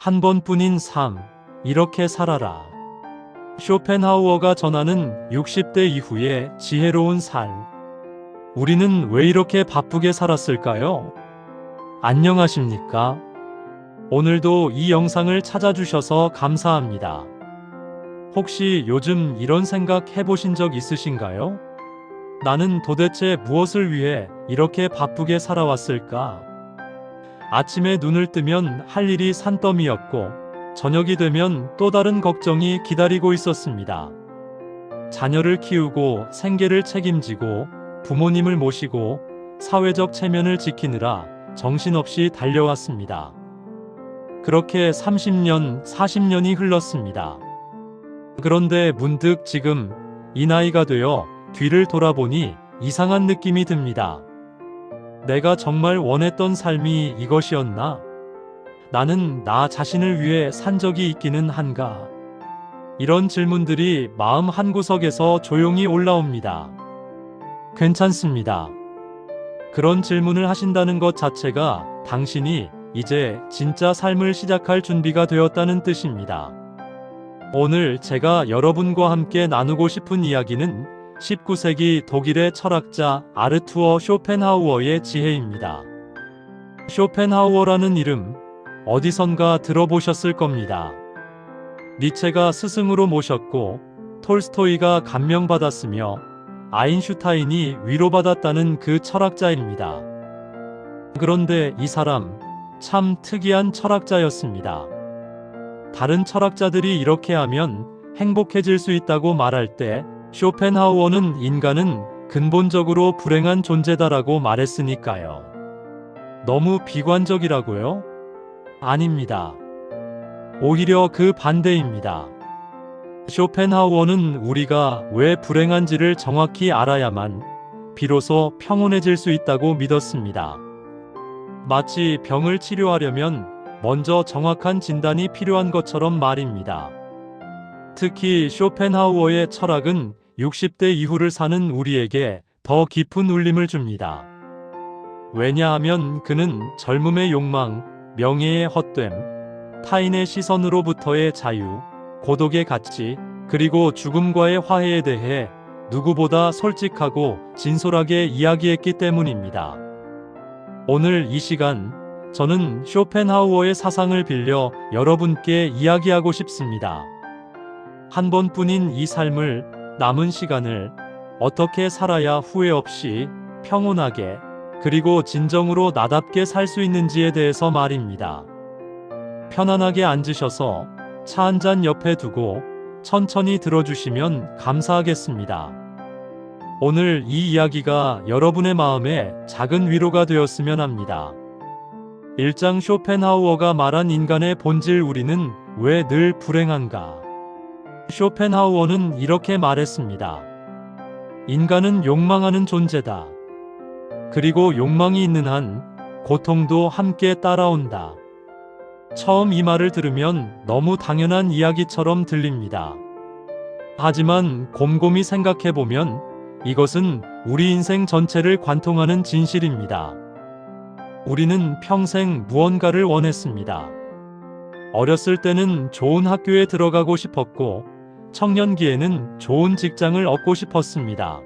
한 번뿐인 삶, 이렇게 살아라. 쇼펜하우어가 전하는 60대 이후의 지혜로운 삶. 우리는 왜 이렇게 바쁘게 살았을까요? 안녕하십니까? 오늘도 이 영상을 찾아주셔서 감사합니다. 혹시 요즘 이런 생각 해보신 적 있으신가요? 나는 도대체 무엇을 위해 이렇게 바쁘게 살아왔을까? 아침에 눈을 뜨면 할 일이 산더미였고, 저녁이 되면 또 다른 걱정이 기다리고 있었습니다. 자녀를 키우고 생계를 책임지고 부모님을 모시고 사회적 체면을 지키느라 정신없이 달려왔습니다. 그렇게 30년, 40년이 흘렀습니다. 그런데 문득 지금 이 나이가 되어 뒤를 돌아보니 이상한 느낌이 듭니다. 내가 정말 원했던 삶이 이것이었나? 나는 나 자신을 위해 산 적이 있기는 한가? 이런 질문들이 마음 한구석에서 조용히 올라옵니다. 괜찮습니다. 그런 질문을 하신다는 것 자체가 당신이 이제 진짜 삶을 시작할 준비가 되었다는 뜻입니다. 오늘 제가 여러분과 함께 나누고 싶은 이야기는 19세기 독일의 철학자 아르투어 쇼펜하우어의 지혜입니다. 쇼펜하우어라는 이름 어디선가 들어보셨을 겁니다. 니체가 스승으로 모셨고 톨스토이가 감명받았으며 아인슈타인이 위로받았다는 그 철학자입니다. 그런데 이 사람 참 특이한 철학자였습니다. 다른 철학자들이 이렇게 하면 행복해질 수 있다고 말할 때 쇼펜하우어는 인간은 근본적으로 불행한 존재다라고 말했으니까요. 너무 비관적이라고요? 아닙니다. 오히려 그 반대입니다. 쇼펜하우어는 우리가 왜 불행한지를 정확히 알아야만 비로소 평온해질 수 있다고 믿었습니다. 마치 병을 치료하려면 먼저 정확한 진단이 필요한 것처럼 말입니다. 특히 쇼펜하우어의 철학은 60대 이후를 사는 우리에게 더 깊은 울림을 줍니다. 왜냐하면 그는 젊음의 욕망, 명예의 헛됨, 타인의 시선으로부터의 자유, 고독의 가치, 그리고 죽음과의 화해에 대해 누구보다 솔직하고 진솔하게 이야기했기 때문입니다. 오늘 이 시간, 저는 쇼펜하우어의 사상을 빌려 여러분께 이야기하고 싶습니다. 한 번뿐인 이 삶을, 남은 시간을 어떻게 살아야 후회 없이 평온하게 그리고 진정으로 나답게 살 수 있는지에 대해서 말입니다. 편안하게 앉으셔서 차 한 잔 옆에 두고 천천히 들어주시면 감사하겠습니다. 오늘 이 이야기가 여러분의 마음에 작은 위로가 되었으면 합니다. 1장 쇼펜하우어가 말한 인간의 본질 우리는 왜 늘 불행한가? 쇼펜하우어는 이렇게 말했습니다. 인간은 욕망하는 존재다. 그리고 욕망이 있는 한 고통도 함께 따라온다. 처음 이 말을 들으면 너무 당연한 이야기처럼 들립니다. 하지만 곰곰이 생각해보면 이것은 우리 인생 전체를 관통하는 진실입니다. 우리는 평생 무언가를 원했습니다. 어렸을 때는 좋은 학교에 들어가고 싶었고, 청년기에는 좋은 직장을 얻고 싶었습니다.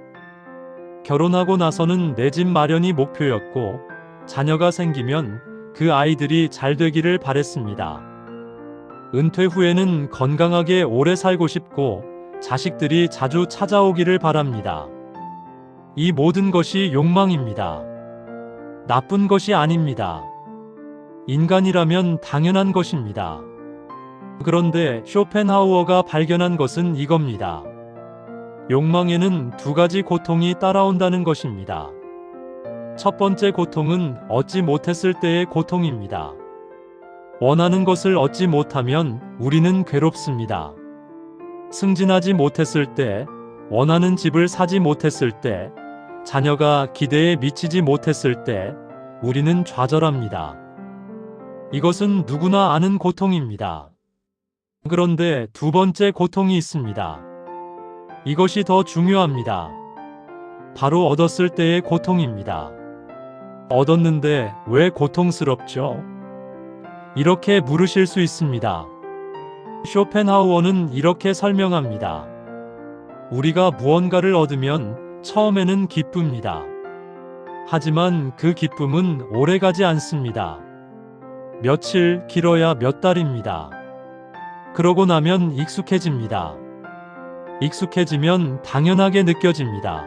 결혼하고 나서는 내 집 마련이 목표였고, 자녀가 생기면 그 아이들이 잘 되기를 바랬습니다. 은퇴 후에는 건강하게 오래 살고 싶고, 자식들이 자주 찾아오기를 바랍니다. 이 모든 것이 욕망입니다. 나쁜 것이 아닙니다. 인간이라면 당연한 것입니다. 그런데 쇼펜하우어가 발견한 것은 이겁니다. 욕망에는 두 가지 고통이 따라온다는 것입니다. 첫 번째 고통은 얻지 못했을 때의 고통입니다. 원하는 것을 얻지 못하면 우리는 괴롭습니다. 승진하지 못했을 때, 원하는 집을 사지 못했을 때, 자녀가 기대에 미치지 못했을 때, 우리는 좌절합니다. 이것은 누구나 아는 고통입니다. 그런데 두 번째 고통이 있습니다. 이것이 더 중요합니다. 바로 얻었을 때의 고통입니다. 얻었는데 왜 고통스럽죠? 이렇게 물으실 수 있습니다. 쇼펜하우어는 이렇게 설명합니다. 우리가 무언가를 얻으면 처음에는 기쁩니다. 하지만 그 기쁨은 오래가지 않습니다. 며칠, 길어야 몇 달입니다. 그러고 나면 익숙해집니다. 익숙해지면 당연하게 느껴집니다.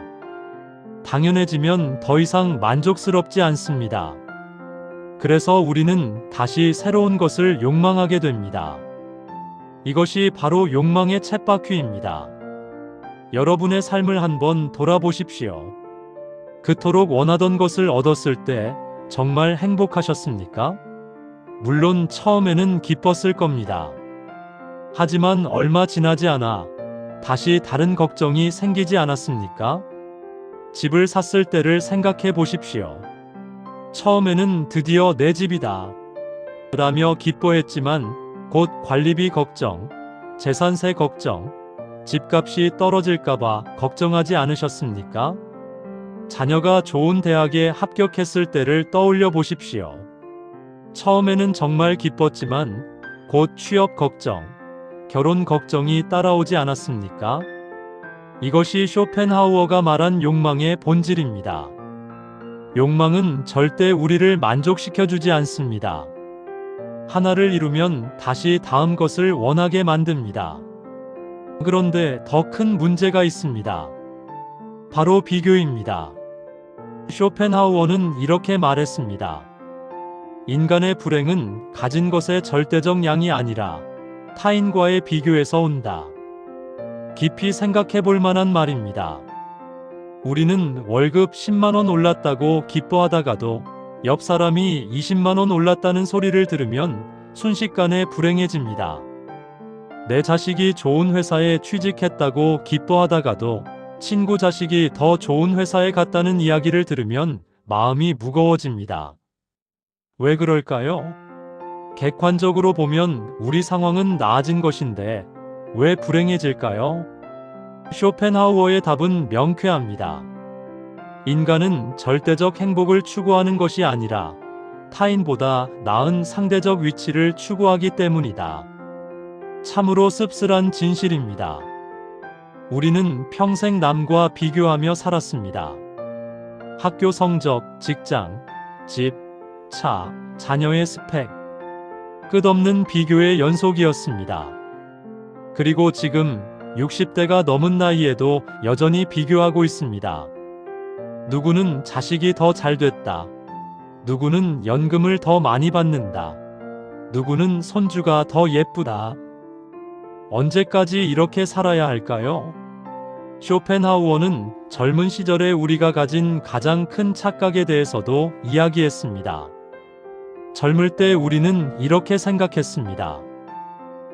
당연해지면 더 이상 만족스럽지 않습니다. 그래서 우리는 다시 새로운 것을 욕망하게 됩니다. 이것이 바로 욕망의 쳇바퀴입니다. 여러분의 삶을 한번 돌아보십시오. 그토록 원하던 것을 얻었을 때 정말 행복하셨습니까? 물론 처음에는 기뻤을 겁니다. 하지만 얼마 지나지 않아 다시 다른 걱정이 생기지 않았습니까? 집을 샀을 때를 생각해 보십시오. 처음에는 드디어 내 집이다 라며 기뻐했지만 곧 관리비 걱정, 재산세 걱정, 집값이 떨어질까봐 걱정하지 않으셨습니까? 자녀가 좋은 대학에 합격했을 때를 떠올려 보십시오. 처음에는 정말 기뻤지만 곧 취업 걱정, 결혼 걱정이 따라오지 않았습니까? 이것이 쇼펜하우어가 말한 욕망의 본질입니다. 욕망은 절대 우리를 만족시켜주지 않습니다. 하나를 이루면 다시 다음 것을 원하게 만듭니다. 그런데 더 큰 문제가 있습니다. 바로 비교입니다. 쇼펜하우어는 이렇게 말했습니다. 인간의 불행은 가진 것의 절대적 양이 아니라 타인과의 비교에서 온다. 깊이 생각해 볼 만한 말입니다. 우리는 월급 10만 원 올랐다고 기뻐하다가도 옆 사람이 20만 원 올랐다는 소리를 들으면 순식간에 불행해집니다. 내 자식이 좋은 회사에 취직했다고 기뻐하다가도 친구 자식이 더 좋은 회사에 갔다는 이야기를 들으면 마음이 무거워집니다. 왜 그럴까요? 객관적으로 보면 우리 상황은 나아진 것인데 왜 불행해질까요? 쇼펜하우어의 답은 명쾌합니다. 인간은 절대적 행복을 추구하는 것이 아니라 타인보다 나은 상대적 위치를 추구하기 때문이다. 참으로 씁쓸한 진실입니다. 우리는 평생 남과 비교하며 살았습니다. 학교 성적, 직장, 집, 차, 자녀의 스펙. 끝없는 비교의 연속이었습니다. 그리고 지금 60대가 넘은 나이에도 여전히 비교하고 있습니다. 누구는 자식이 더 잘 됐다. 누구는 연금을 더 많이 받는다. 누구는 손주가 더 예쁘다. 언제까지 이렇게 살아야 할까요? 쇼펜하우어는 젊은 시절에 우리가 가진 가장 큰 착각에 대해서도 이야기했습니다. 젊을 때 우리는 이렇게 생각했습니다.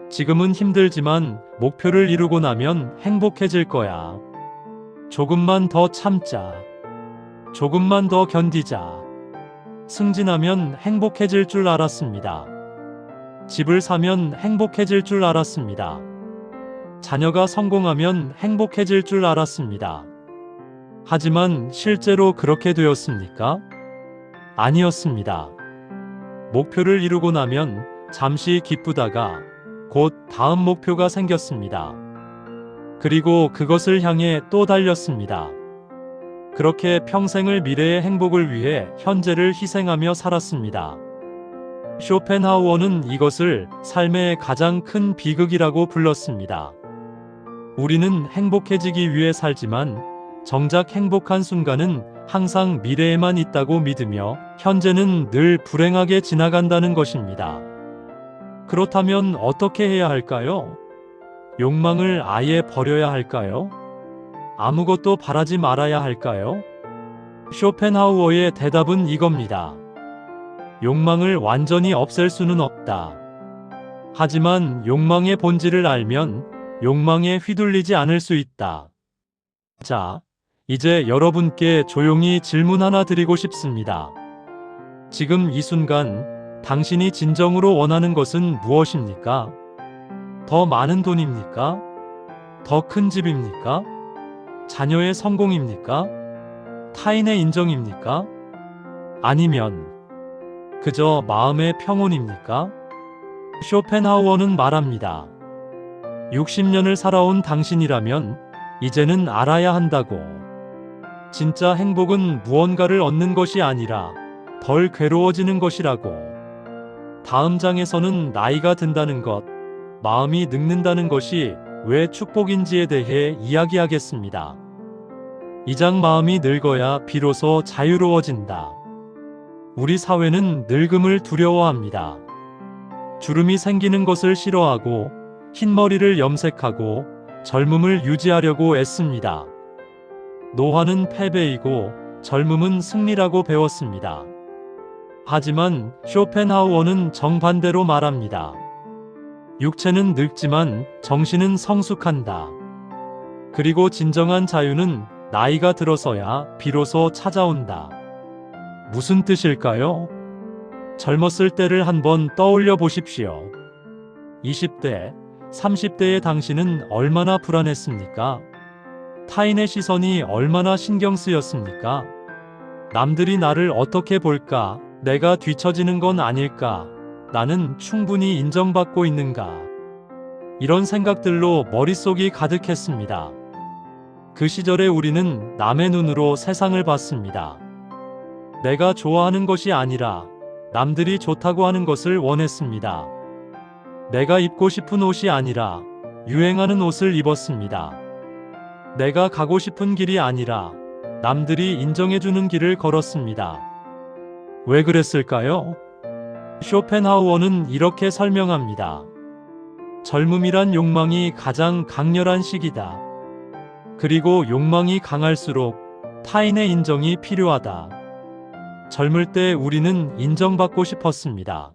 지금은 힘들지만 목표를 이루고 나면 행복해질 거야. 조금만 더 참자. 조금만 더 견디자. 승진하면 행복해질 줄 알았습니다. 집을 사면 행복해질 줄 알았습니다. 자녀가 성공하면 행복해질 줄 알았습니다. 하지만 실제로 그렇게 되었습니까? 아니었습니다. 목표를 이루고 나면 잠시 기쁘다가 곧 다음 목표가 생겼습니다. 그리고 그것을 향해 또 달렸습니다. 그렇게 평생을 미래의 행복을 위해 현재를 희생하며 살았습니다. 쇼펜하우어는 이것을 삶의 가장 큰 비극이라고 불렀습니다. 우리는 행복해지기 위해 살지만 정작 행복한 순간은 항상 미래에만 있다고 믿으며 현재는 늘 불행하게 지나간다는 것입니다. 그렇다면 어떻게 해야 할까요? 욕망을 아예 버려야 할까요? 아무것도 바라지 말아야 할까요? 쇼펜하우어의 대답은 이겁니다. 욕망을 완전히 없앨 수는 없다. 하지만 욕망의 본질을 알면 욕망에 휘둘리지 않을 수 있다. 자, 이제 여러분께 조용히 질문 하나 드리고 싶습니다. 지금 이 순간 당신이 진정으로 원하는 것은 무엇입니까? 더 많은 돈입니까? 더 큰 집입니까? 자녀의 성공입니까? 타인의 인정입니까? 아니면 그저 마음의 평온입니까? 쇼펜하우어는 말합니다. 60년을 살아온 당신이라면 이제는 알아야 한다고. 진짜 행복은 무언가를 얻는 것이 아니라 덜 괴로워지는 것이라고. 다음 장에서는 나이가 든다는 것, 마음이 늙는다는 것이 왜 축복인지에 대해 이야기하겠습니다. 이 장 마음이 늙어야 비로소 자유로워진다. 우리 사회는 늙음을 두려워합니다. 주름이 생기는 것을 싫어하고 흰머리를 염색하고 젊음을 유지하려고 애씁니다. 노화는 패배이고 젊음은 승리라고 배웠습니다. 하지만 쇼펜하우어는 정반대로 말합니다. 육체는 늙지만 정신은 성숙한다. 그리고 진정한 자유는 나이가 들어서야 비로소 찾아온다. 무슨 뜻일까요? 젊었을 때를 한번 떠올려 보십시오. 20대, 30대의 당신은 얼마나 불안했습니까? 타인의 시선이 얼마나 신경 쓰였습니까? 남들이 나를 어떻게 볼까? 내가 뒤처지는 건 아닐까? 나는 충분히 인정받고 있는가? 이런 생각들로 머릿속이 가득했습니다. 그 시절에 우리는 남의 눈으로 세상을 봤습니다. 내가 좋아하는 것이 아니라 남들이 좋다고 하는 것을 원했습니다. 내가 입고 싶은 옷이 아니라 유행하는 옷을 입었습니다. 내가 가고 싶은 길이 아니라 남들이 인정해주는 길을 걸었습니다. 왜 그랬을까요? 쇼펜하우어는 이렇게 설명합니다. 젊음이란 욕망이 가장 강렬한 시기다. 그리고 욕망이 강할수록 타인의 인정이 필요하다. 젊을 때 우리는 인정받고 싶었습니다.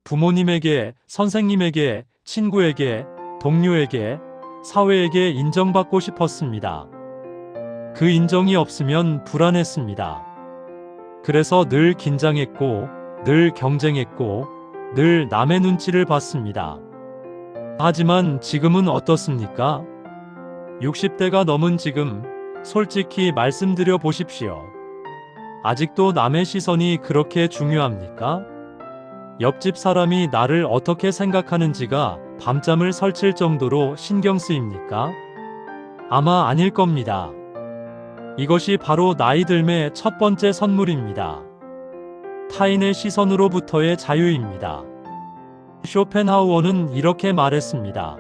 부모님에게, 선생님에게, 친구에게, 동료에게, 사회에게 인정받고 싶었습니다. 그 인정이 없으면 불안했습니다. 그래서 늘 긴장했고, 늘 경쟁했고, 늘 남의 눈치를 봤습니다. 하지만 지금은 어떻습니까? 60대가 넘은 지금, 솔직히 말씀드려 보십시오. 아직도 남의 시선이 그렇게 중요합니까? 옆집 사람이 나를 어떻게 생각하는지가 밤잠을 설칠 정도로 신경 쓰입니까? 아마 아닐 겁니다. 이것이 바로 나이 들매의 첫 번째 선물입니다. 타인의 시선으로부터의 자유입니다. 쇼펜하우어는 이렇게 말했습니다.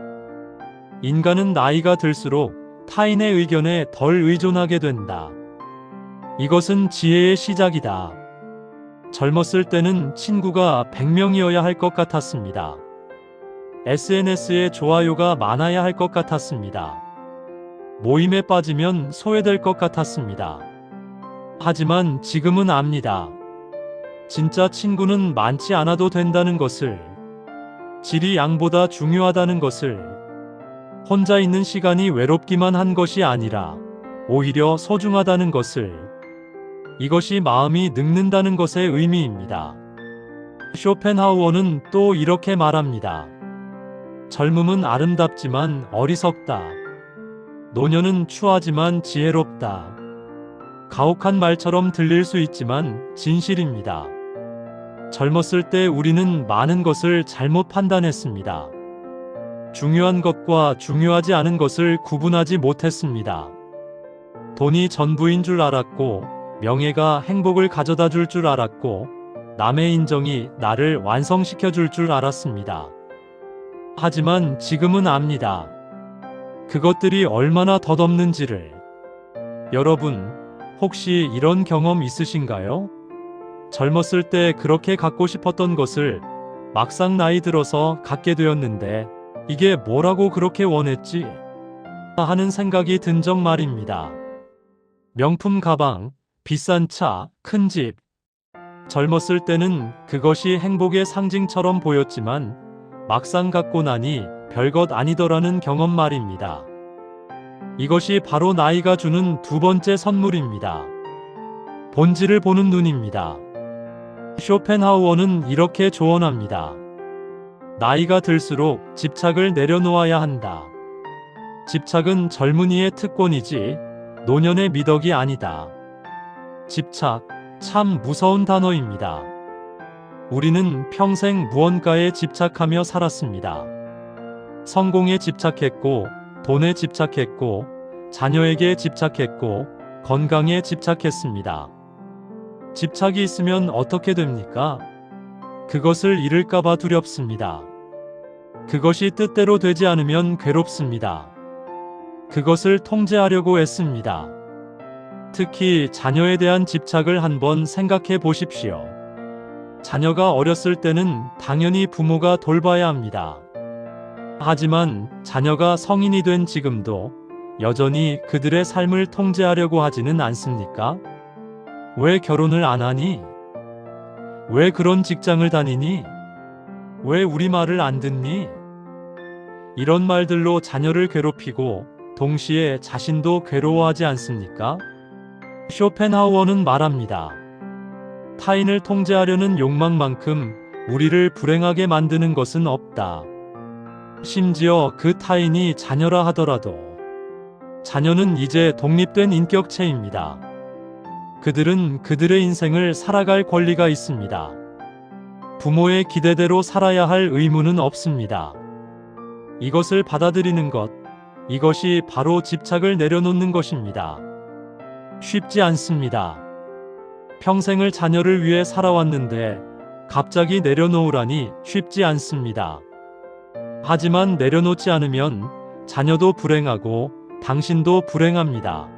인간은 나이가 들수록 타인의 의견에 덜 의존하게 된다. 이것은 지혜의 시작이다. 젊었을 때는 친구가 100명이어야 할 것 같았습니다. SNS에 좋아요가 많아야 할 것 같았습니다. 모임에 빠지면 소외될 것 같았습니다. 하지만 지금은 압니다. 진짜 친구는 많지 않아도 된다는 것을, 질이 양보다 중요하다는 것을, 혼자 있는 시간이 외롭기만 한 것이 아니라 오히려 소중하다는 것을, 이것이 마음이 늙는다는 것의 의미입니다. 쇼펜하우어는 또 이렇게 말합니다. 젊음은 아름답지만 어리석다. 노년은 추하지만 지혜롭다. 가혹한 말처럼 들릴 수 있지만 진실입니다. 젊었을 때 우리는 많은 것을 잘못 판단했습니다. 중요한 것과 중요하지 않은 것을 구분하지 못했습니다. 돈이 전부인 줄 알았고, 명예가 행복을 가져다 줄 줄 알았고, 남의 인정이 나를 완성시켜 줄 줄 알았습니다. 하지만 지금은 압니다. 그것들이 얼마나 덧없는지를. 여러분, 혹시 이런 경험 있으신가요? 젊었을 때 그렇게 갖고 싶었던 것을 막상 나이 들어서 갖게 되었는데, 이게 뭐라고 그렇게 원했지? 하는 생각이 든 적 말입니다. 명품 가방, 비싼 차, 큰 집. 젊었을 때는 그것이 행복의 상징처럼 보였지만 막상 갖고 나니 별것 아니더라는 경험 말입니다. 이것이 바로 나이가 주는 두 번째 선물입니다. 본질을 보는 눈입니다. 쇼펜하우어는 이렇게 조언합니다. 나이가 들수록 집착을 내려놓아야 한다. 집착은 젊은이의 특권이지 노년의 미덕이 아니다. 집착, 참 무서운 단어입니다. 우리는 평생 무언가에 집착하며 살았습니다. 성공에 집착했고, 돈에 집착했고, 자녀에게 집착했고, 건강에 집착했습니다. 집착이 있으면 어떻게 됩니까? 그것을 잃을까봐 두렵습니다. 그것이 뜻대로 되지 않으면 괴롭습니다. 그것을 통제하려고 애씁니다. 특히 자녀에 대한 집착을 한번 생각해 보십시오. 자녀가 어렸을 때는 당연히 부모가 돌봐야 합니다. 하지만 자녀가 성인이 된 지금도 여전히 그들의 삶을 통제하려고 하지는 않습니까? 왜 결혼을 안 하니? 왜 그런 직장을 다니니? 왜 우리 말을 안 듣니? 이런 말들로 자녀를 괴롭히고 동시에 자신도 괴로워하지 않습니까? 쇼펜하우어는 말합니다. 타인을 통제하려는 욕망만큼 우리를 불행하게 만드는 것은 없다. 심지어 그 타인이 자녀라 하더라도 자녀는 이제 독립된 인격체입니다. 그들은 그들의 인생을 살아갈 권리가 있습니다. 부모의 기대대로 살아야 할 의무는 없습니다. 이것을 받아들이는 것, 이것이 바로 집착을 내려놓는 것입니다. 쉽지 않습니다. 평생을 자녀를 위해 살아왔는데 갑자기 내려놓으라니 쉽지 않습니다. 하지만 내려놓지 않으면 자녀도 불행하고 당신도 불행합니다.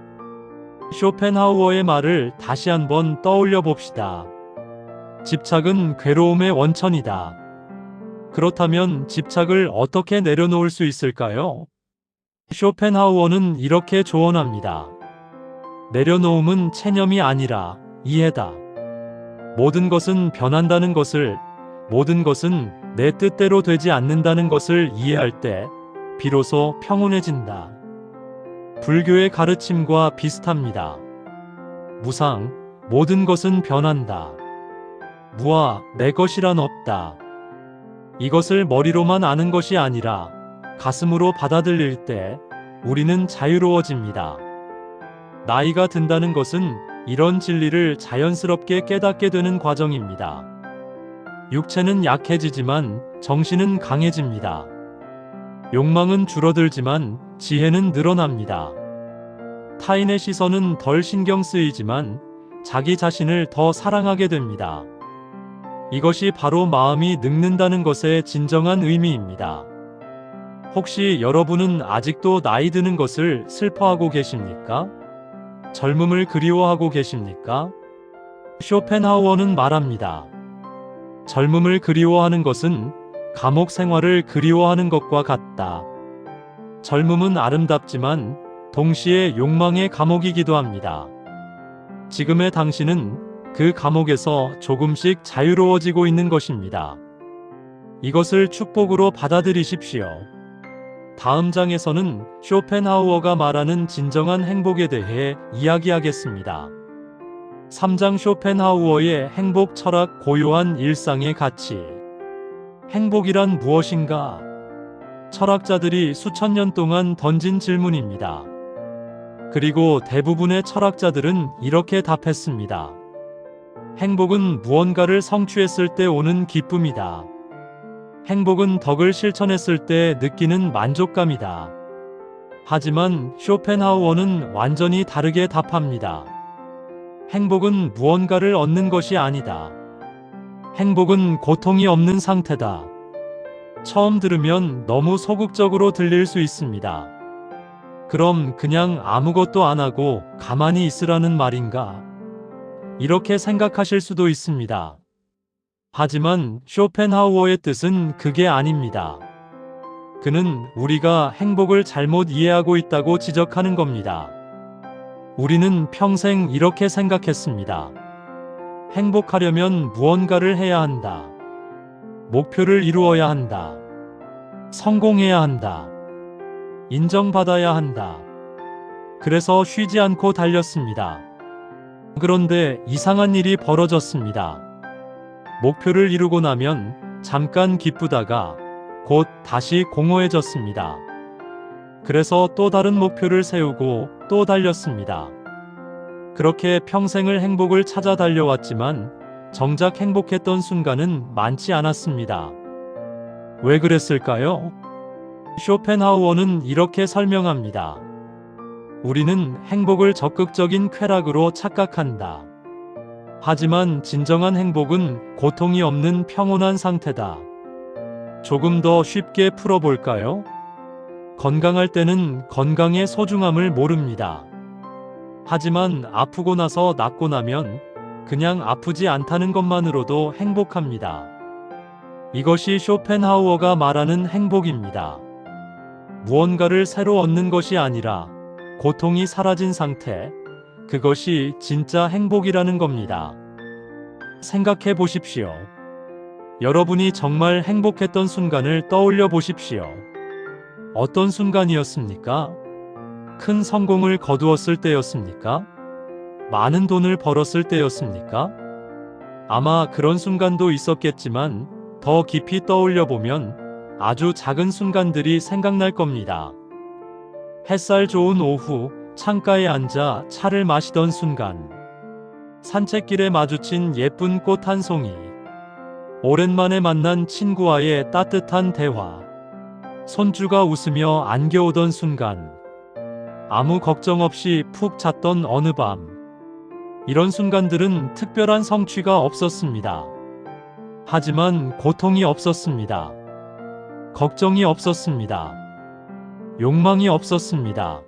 쇼펜하우어의 말을 다시 한번 떠올려 봅시다. 집착은 괴로움의 원천이다. 그렇다면 집착을 어떻게 내려놓을 수 있을까요? 쇼펜하우어는 이렇게 조언합니다. 내려놓음은 체념이 아니라 이해다. 모든 것은 변한다는 것을, 모든 것은 내 뜻대로 되지 않는다는 것을 이해할 때 비로소 평온해진다. 불교의 가르침과 비슷합니다. 무상, 모든 것은 변한다. 무아, 내 것이란 없다. 이것을 머리로만 아는 것이 아니라 가슴으로 받아들일 때 우리는 자유로워집니다. 나이가 든다는 것은 이런 진리를 자연스럽게 깨닫게 되는 과정입니다. 육체는 약해지지만 정신은 강해집니다. 욕망은 줄어들지만 지혜는 늘어납니다. 타인의 시선은 덜 신경 쓰이지만 자기 자신을 더 사랑하게 됩니다. 이것이 바로 마음이 늙는다는 것의 진정한 의미입니다. 혹시 여러분은 아직도 나이 드는 것을 슬퍼하고 계십니까? 젊음을 그리워하고 계십니까? 쇼펜하우어는 말합니다. 젊음을 그리워하는 것은 감옥 생활을 그리워하는 것과 같다. 젊음은 아름답지만 동시에 욕망의 감옥이기도 합니다. 지금의 당신은 그 감옥에서 조금씩 자유로워지고 있는 것입니다. 이것을 축복으로 받아들이십시오. 다음 장에서는 쇼펜하우어가 말하는 진정한 행복에 대해 이야기하겠습니다. 3장 쇼펜하우어의 행복 철학 고요한 일상의 가치. 행복이란 무엇인가? 철학자들이 수천 년 동안 던진 질문입니다. 그리고 대부분의 철학자들은 이렇게 답했습니다. 행복은 무언가를 성취했을 때 오는 기쁨이다. 행복은 덕을 실천했을 때 느끼는 만족감이다. 하지만 쇼펜하우어는 완전히 다르게 답합니다. 행복은 무언가를 얻는 것이 아니다. 행복은 고통이 없는 상태다. 처음 들으면 너무 소극적으로 들릴 수 있습니다. 그럼 그냥 아무것도 안 하고 가만히 있으라는 말인가? 이렇게 생각하실 수도 있습니다. 하지만 쇼펜하우어의 뜻은 그게 아닙니다. 그는 우리가 행복을 잘못 이해하고 있다고 지적하는 겁니다. 우리는 평생 이렇게 생각했습니다. 행복하려면 무언가를 해야 한다. 목표를 이루어야 한다. 성공해야 한다. 인정받아야 한다. 그래서 쉬지 않고 달렸습니다. 그런데 이상한 일이 벌어졌습니다. 목표를 이루고 나면 잠깐 기쁘다가 곧 다시 공허해졌습니다. 그래서 또 다른 목표를 세우고 또 달렸습니다. 그렇게 평생을 행복을 찾아 달려왔지만 정작 행복했던 순간은 많지 않았습니다. 왜 그랬을까요? 쇼펜하우어는 이렇게 설명합니다. 우리는 행복을 적극적인 쾌락으로 착각한다. 하지만 진정한 행복은 고통이 없는 평온한 상태다. 조금 더 쉽게 풀어볼까요? 건강할 때는 건강의 소중함을 모릅니다. 하지만 아프고 나서 낫고 나면 그냥 아프지 않다는 것만으로도 행복합니다. 이것이 쇼펜하우어가 말하는 행복입니다. 무언가를 새로 얻는 것이 아니라 고통이 사라진 상태, 그것이 진짜 행복이라는 겁니다. 생각해 보십시오. 여러분이 정말 행복했던 순간을 떠올려 보십시오. 어떤 순간이었습니까? 큰 성공을 거두었을 때였습니까? 많은 돈을 벌었을 때였습니까? 아마 그런 순간도 있었겠지만 더 깊이 떠올려 보면 아주 작은 순간들이 생각날 겁니다. 햇살 좋은 오후, 창가에 앉아 차를 마시던 순간, 산책길에 마주친 예쁜 꽃 한 송이, 오랜만에 만난 친구와의 따뜻한 대화, 손주가 웃으며 안겨오던 순간, 아무 걱정 없이 푹 잤던 어느 밤. 이런 순간들은 특별한 성취가 없었습니다. 하지만 고통이 없었습니다. 걱정이 없었습니다. 욕망이 없었습니다.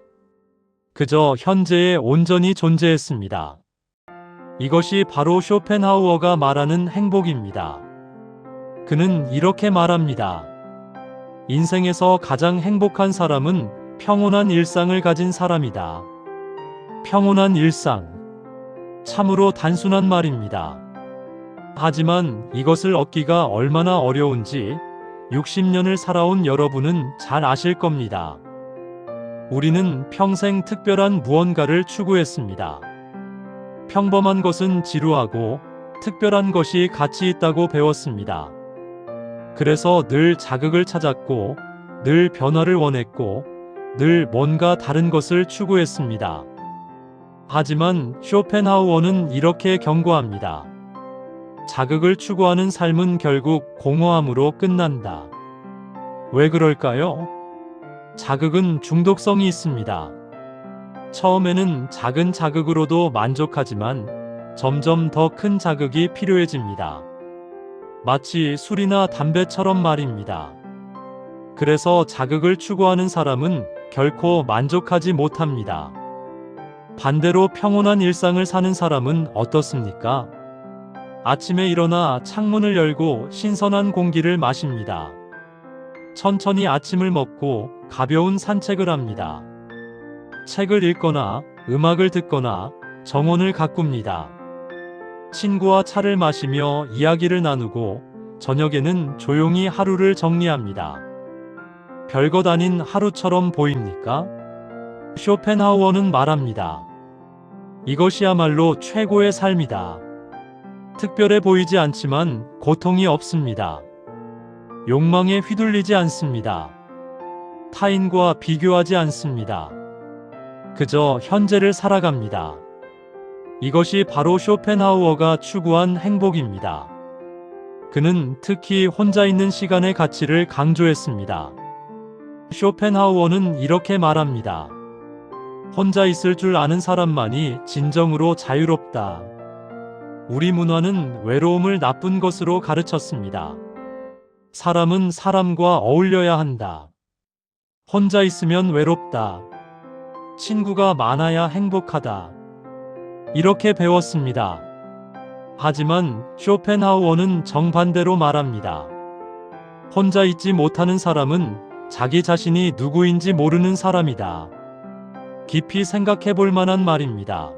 그저 현재에 온전히 존재했습니다. 이것이 바로 쇼펜하우어가 말하는 행복입니다. 그는 이렇게 말합니다. 인생에서 가장 행복한 사람은 평온한 일상을 가진 사람이다. 평온한 일상. 참으로 단순한 말입니다. 하지만 이것을 얻기가 얼마나 어려운지 60년을 살아온 여러분은 잘 아실 겁니다. 우리는 평생 특별한 무언가를 추구했습니다. 평범한 것은 지루하고 특별한 것이 가치 있다고 배웠습니다. 그래서 늘 자극을 찾았고, 늘 변화를 원했고, 늘 뭔가 다른 것을 추구했습니다. 하지만 쇼펜하우어는 이렇게 경고합니다. 자극을 추구하는 삶은 결국 공허함으로 끝난다. 왜 그럴까요? 자극은 중독성이 있습니다. 처음에는 작은 자극으로도 만족하지만 점점 더 큰 자극이 필요해집니다. 마치 술이나 담배처럼 말입니다. 그래서 자극을 추구하는 사람은 결코 만족하지 못합니다. 반대로 평온한 일상을 사는 사람은 어떻습니까? 아침에 일어나 창문을 열고 신선한 공기를 마십니다. 천천히 아침을 먹고 가벼운 산책을 합니다. 책을 읽거나 음악을 듣거나 정원을 가꿉니다. 친구와 차를 마시며 이야기를 나누고 저녁에는 조용히 하루를 정리합니다. 별것 아닌 하루처럼 보입니까? 쇼펜하우어는 말합니다. 이것이야말로 최고의 삶이다. 특별해 보이지 않지만 고통이 없습니다. 욕망에 휘둘리지 않습니다. 타인과 비교하지 않습니다. 그저 현재를 살아갑니다. 이것이 바로 쇼펜하우어가 추구한 행복입니다. 그는 특히 혼자 있는 시간의 가치를 강조했습니다. 쇼펜하우어는 이렇게 말합니다. 혼자 있을 줄 아는 사람만이 진정으로 자유롭다. 우리 문화는 외로움을 나쁜 것으로 가르쳤습니다. 사람은 사람과 어울려야 한다. 혼자 있으면 외롭다. 친구가 많아야 행복하다. 이렇게 배웠습니다. 하지만 쇼펜하우어는 정반대로 말합니다. 혼자 있지 못하는 사람은 자기 자신이 누구인지 모르는 사람이다. 깊이 생각해 볼 만한 말입니다.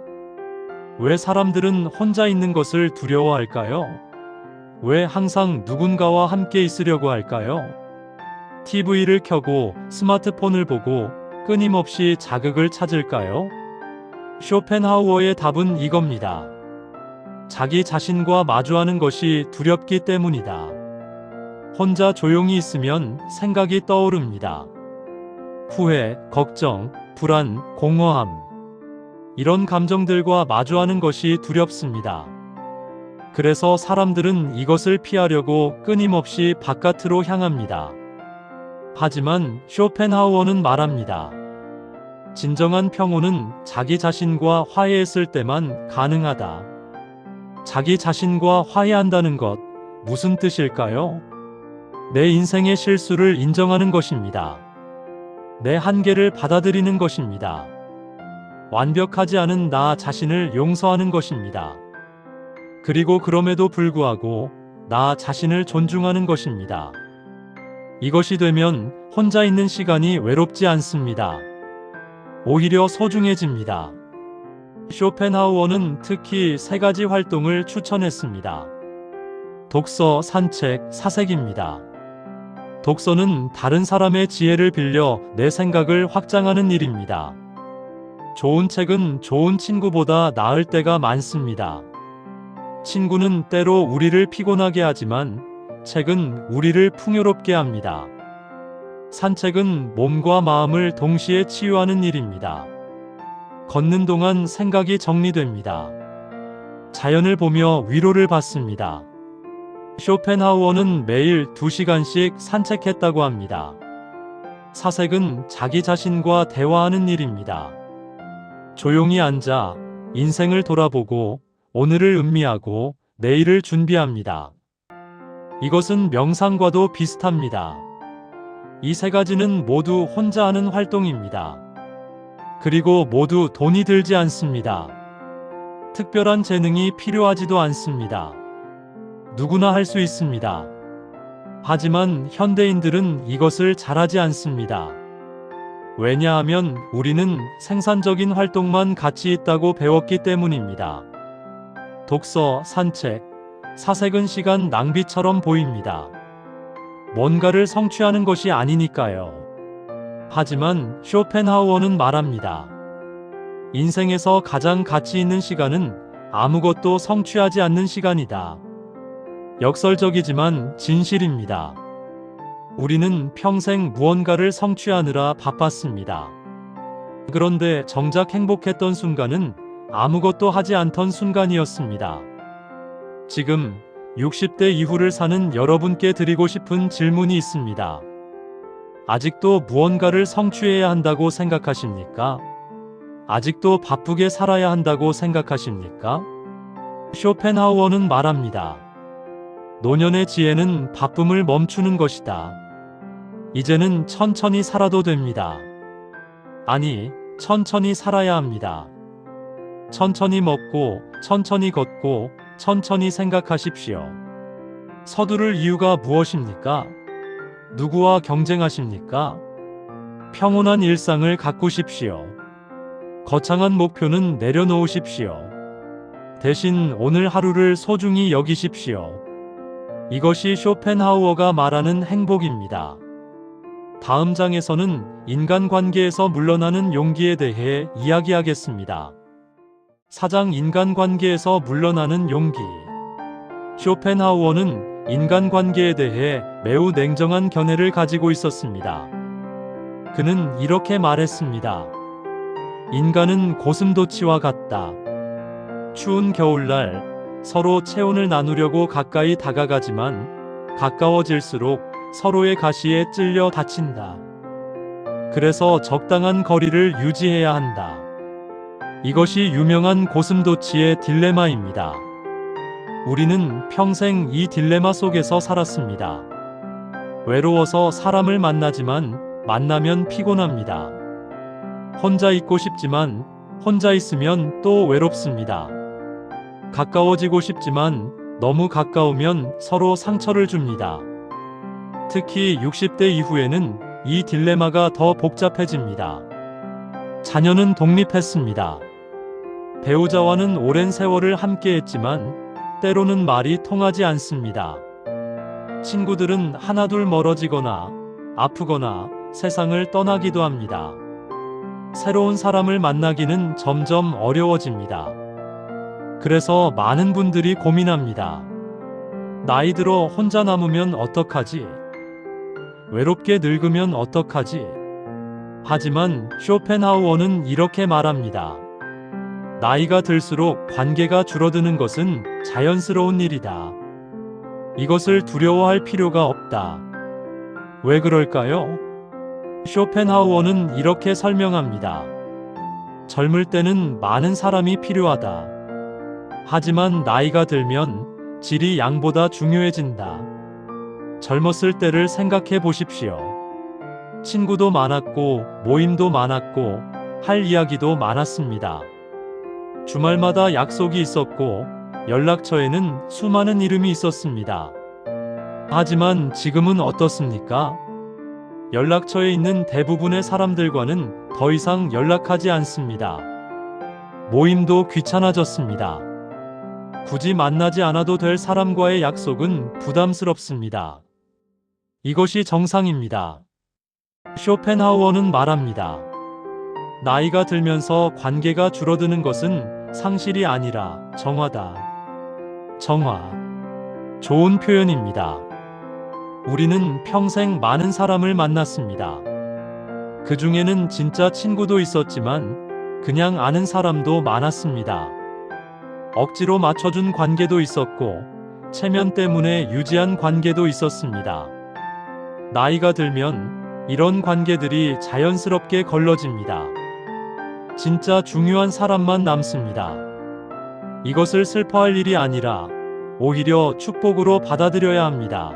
왜 사람들은 혼자 있는 것을 두려워할까요? 왜 항상 누군가와 함께 있으려고 할까요? TV를 켜고 스마트폰을 보고 끊임없이 자극을 찾을까요? 쇼펜하우어의 답은 이겁니다. 자기 자신과 마주하는 것이 두렵기 때문이다. 혼자 조용히 있으면 생각이 떠오릅니다. 후회, 걱정, 불안, 공허함. 이런 감정들과 마주하는 것이 두렵습니다. 그래서 사람들은 이것을 피하려고 끊임없이 바깥으로 향합니다. 하지만 쇼펜하우어는 말합니다. 진정한 평온은 자기 자신과 화해했을 때만 가능하다. 자기 자신과 화해한다는 것, 무슨 뜻일까요? 내 인생의 실수를 인정하는 것입니다. 내 한계를 받아들이는 것입니다. 완벽하지 않은 나 자신을 용서하는 것입니다. 그리고 그럼에도 불구하고 나 자신을 존중하는 것입니다. 이것이 되면 혼자 있는 시간이 외롭지 않습니다. 오히려 소중해집니다. 쇼펜하우어는 특히 3가지 활동을 추천했습니다. 독서, 산책, 사색입니다. 독서는 다른 사람의 지혜를 빌려 내 생각을 확장하는 일입니다. 좋은 책은 좋은 친구보다 나을 때가 많습니다. 친구는 때로 우리를 피곤하게 하지만 책은 우리를 풍요롭게 합니다. 산책은 몸과 마음을 동시에 치유하는 일입니다. 걷는 동안 생각이 정리됩니다. 자연을 보며 위로를 받습니다. 쇼펜하우어는 매일 2시간씩 산책했다고 합니다. 사색은 자기 자신과 대화하는 일입니다. 조용히 앉아 인생을 돌아보고 오늘을 음미하고 내일을 준비합니다. 이것은 명상과도 비슷합니다. 이 3가지는 모두 혼자 하는 활동입니다. 그리고 모두 돈이 들지 않습니다. 특별한 재능이 필요하지도 않습니다. 누구나 할 수 있습니다. 하지만 현대인들은 이것을 잘하지 않습니다. 왜냐하면 우리는 생산적인 활동만 가치 있다고 배웠기 때문입니다. 독서, 산책, 사색은 시간 낭비처럼 보입니다. 뭔가를 성취하는 것이 아니니까요. 하지만 쇼펜하우어는 말합니다. 인생에서 가장 가치 있는 시간은 아무것도 성취하지 않는 시간이다. 역설적이지만 진실입니다. 우리는 평생 무언가를 성취하느라 바빴습니다. 그런데 정작 행복했던 순간은 아무것도 하지 않던 순간이었습니다. 지금 60대 이후를 사는 여러분께 드리고 싶은 질문이 있습니다. 아직도 무언가를 성취해야 한다고 생각하십니까? 아직도 바쁘게 살아야 한다고 생각하십니까? 쇼펜하우어는 말합니다. 노년의 지혜는 바쁨을 멈추는 것이다. 이제는 천천히 살아도 됩니다. 아니, 천천히 살아야 합니다. 천천히 먹고, 천천히 걷고, 천천히 생각하십시오. 서두를 이유가 무엇입니까? 누구와 경쟁하십니까? 평온한 일상을 가꾸십시오. 거창한 목표는 내려놓으십시오. 대신 오늘 하루를 소중히 여기십시오. 이것이 쇼펜하우어가 말하는 행복입니다. 다음 장에서는 인간관계에서 물러나는 용기에 대해 이야기하겠습니다. 4장 인간관계에서 물러나는 용기. 쇼펜하우어는 인간관계에 대해 매우 냉정한 견해를 가지고 있었습니다. 그는 이렇게 말했습니다. 인간은 고슴도치와 같다. 추운 겨울날 서로 체온을 나누려고 가까이 다가가지만 가까워질수록 서로의 가시에 찔려 다친다. 그래서 적당한 거리를 유지해야 한다. 이것이 유명한 고슴도치의 딜레마입니다. 우리는 평생 이 딜레마 속에서 살았습니다. 외로워서 사람을 만나지만 만나면 피곤합니다. 혼자 있고 싶지만 혼자 있으면 또 외롭습니다. 가까워지고 싶지만 너무 가까우면 서로 상처를 줍니다. 특히 60대 이후에는 이 딜레마가 더 복잡해집니다. 자녀는 독립했습니다. 배우자와는 오랜 세월을 함께했지만 때로는 말이 통하지 않습니다. 친구들은 하나둘 멀어지거나 아프거나 세상을 떠나기도 합니다. 새로운 사람을 만나기는 점점 어려워집니다. 그래서 많은 분들이 고민합니다. 나이 들어 혼자 남으면 어떡하지? 외롭게 늙으면 어떡하지? 하지만 쇼펜하우어는 이렇게 말합니다. 나이가 들수록 관계가 줄어드는 것은 자연스러운 일이다. 이것을 두려워할 필요가 없다. 왜 그럴까요? 쇼펜하우어는 이렇게 설명합니다. 젊을 때는 많은 사람이 필요하다. 하지만 나이가 들면 질이 양보다 중요해진다. 젊었을 때를 생각해 보십시오. 친구도 많았고, 모임도 많았고, 할 이야기도 많았습니다. 주말마다 약속이 있었고, 연락처에는 수많은 이름이 있었습니다. 하지만 지금은 어떻습니까? 연락처에 있는 대부분의 사람들과는 더 이상 연락하지 않습니다. 모임도 귀찮아졌습니다. 굳이 만나지 않아도 될 사람과의 약속은 부담스럽습니다. 이것이 정상입니다. 쇼펜하우어는 말합니다. 나이가 들면서 관계가 줄어드는 것은 상실이 아니라 정화다. 정화. 좋은 표현입니다. 우리는 평생 많은 사람을 만났습니다. 그 중에는 진짜 친구도 있었지만 그냥 아는 사람도 많았습니다. 억지로 맞춰준 관계도 있었고 체면 때문에 유지한 관계도 있었습니다. 나이가 들면 이런 관계들이 자연스럽게 걸러집니다. 진짜 중요한 사람만 남습니다. 이것을 슬퍼할 일이 아니라 오히려 축복으로 받아들여야 합니다.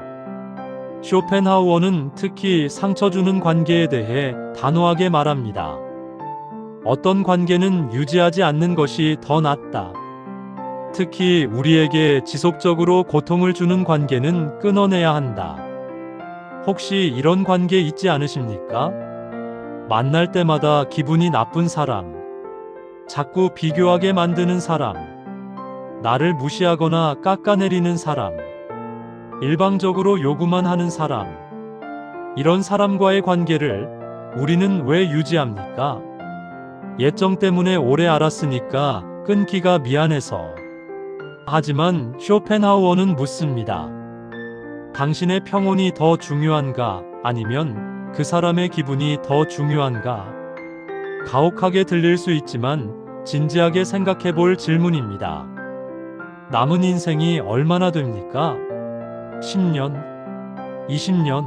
쇼펜하우어는 특히 상처 주는 관계에 대해 단호하게 말합니다. 어떤 관계는 유지하지 않는 것이 더 낫다. 특히 우리에게 지속적으로 고통을 주는 관계는 끊어내야 한다. 혹시 이런 관계 있지 않으십니까? 만날 때마다 기분이 나쁜 사람, 자꾸 비교하게 만드는 사람, 나를 무시하거나 깎아내리는 사람, 일방적으로 요구만 하는 사람. 이런 사람과의 관계를 우리는 왜 유지합니까? 예정 때문에 오래 알았으니까 끊기가 미안해서. 하지만 쇼펜하우어는 묻습니다. 당신의 평온이 더 중요한가? 아니면 그 사람의 기분이 더 중요한가? 가혹하게 들릴 수 있지만 진지하게 생각해 볼 질문입니다. 남은 인생이 얼마나 됩니까? 10년, 20년,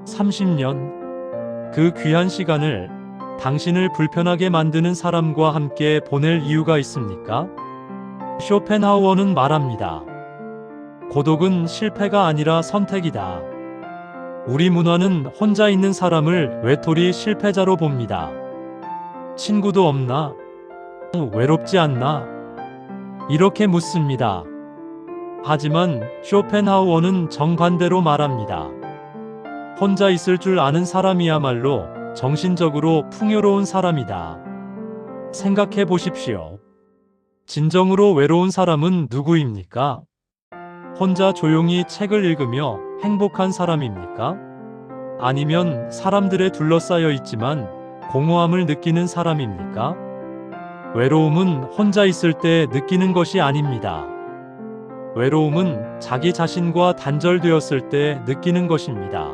30년. 그 귀한 시간을 당신을 불편하게 만드는 사람과 함께 보낼 이유가 있습니까? 쇼펜하우어는 말합니다. 고독은 실패가 아니라 선택이다. 우리 문화는 혼자 있는 사람을 외톨이 실패자로 봅니다. 친구도 없나? 외롭지 않나? 이렇게 묻습니다. 하지만 쇼펜하우어는 정반대로 말합니다. 혼자 있을 줄 아는 사람이야말로 정신적으로 풍요로운 사람이다. 생각해 보십시오. 진정으로 외로운 사람은 누구입니까? 혼자 조용히 책을 읽으며 행복한 사람입니까? 아니면 사람들에 둘러싸여 있지만 공허함을 느끼는 사람입니까? 외로움은 혼자 있을 때 느끼는 것이 아닙니다. 외로움은 자기 자신과 단절되었을 때 느끼는 것입니다.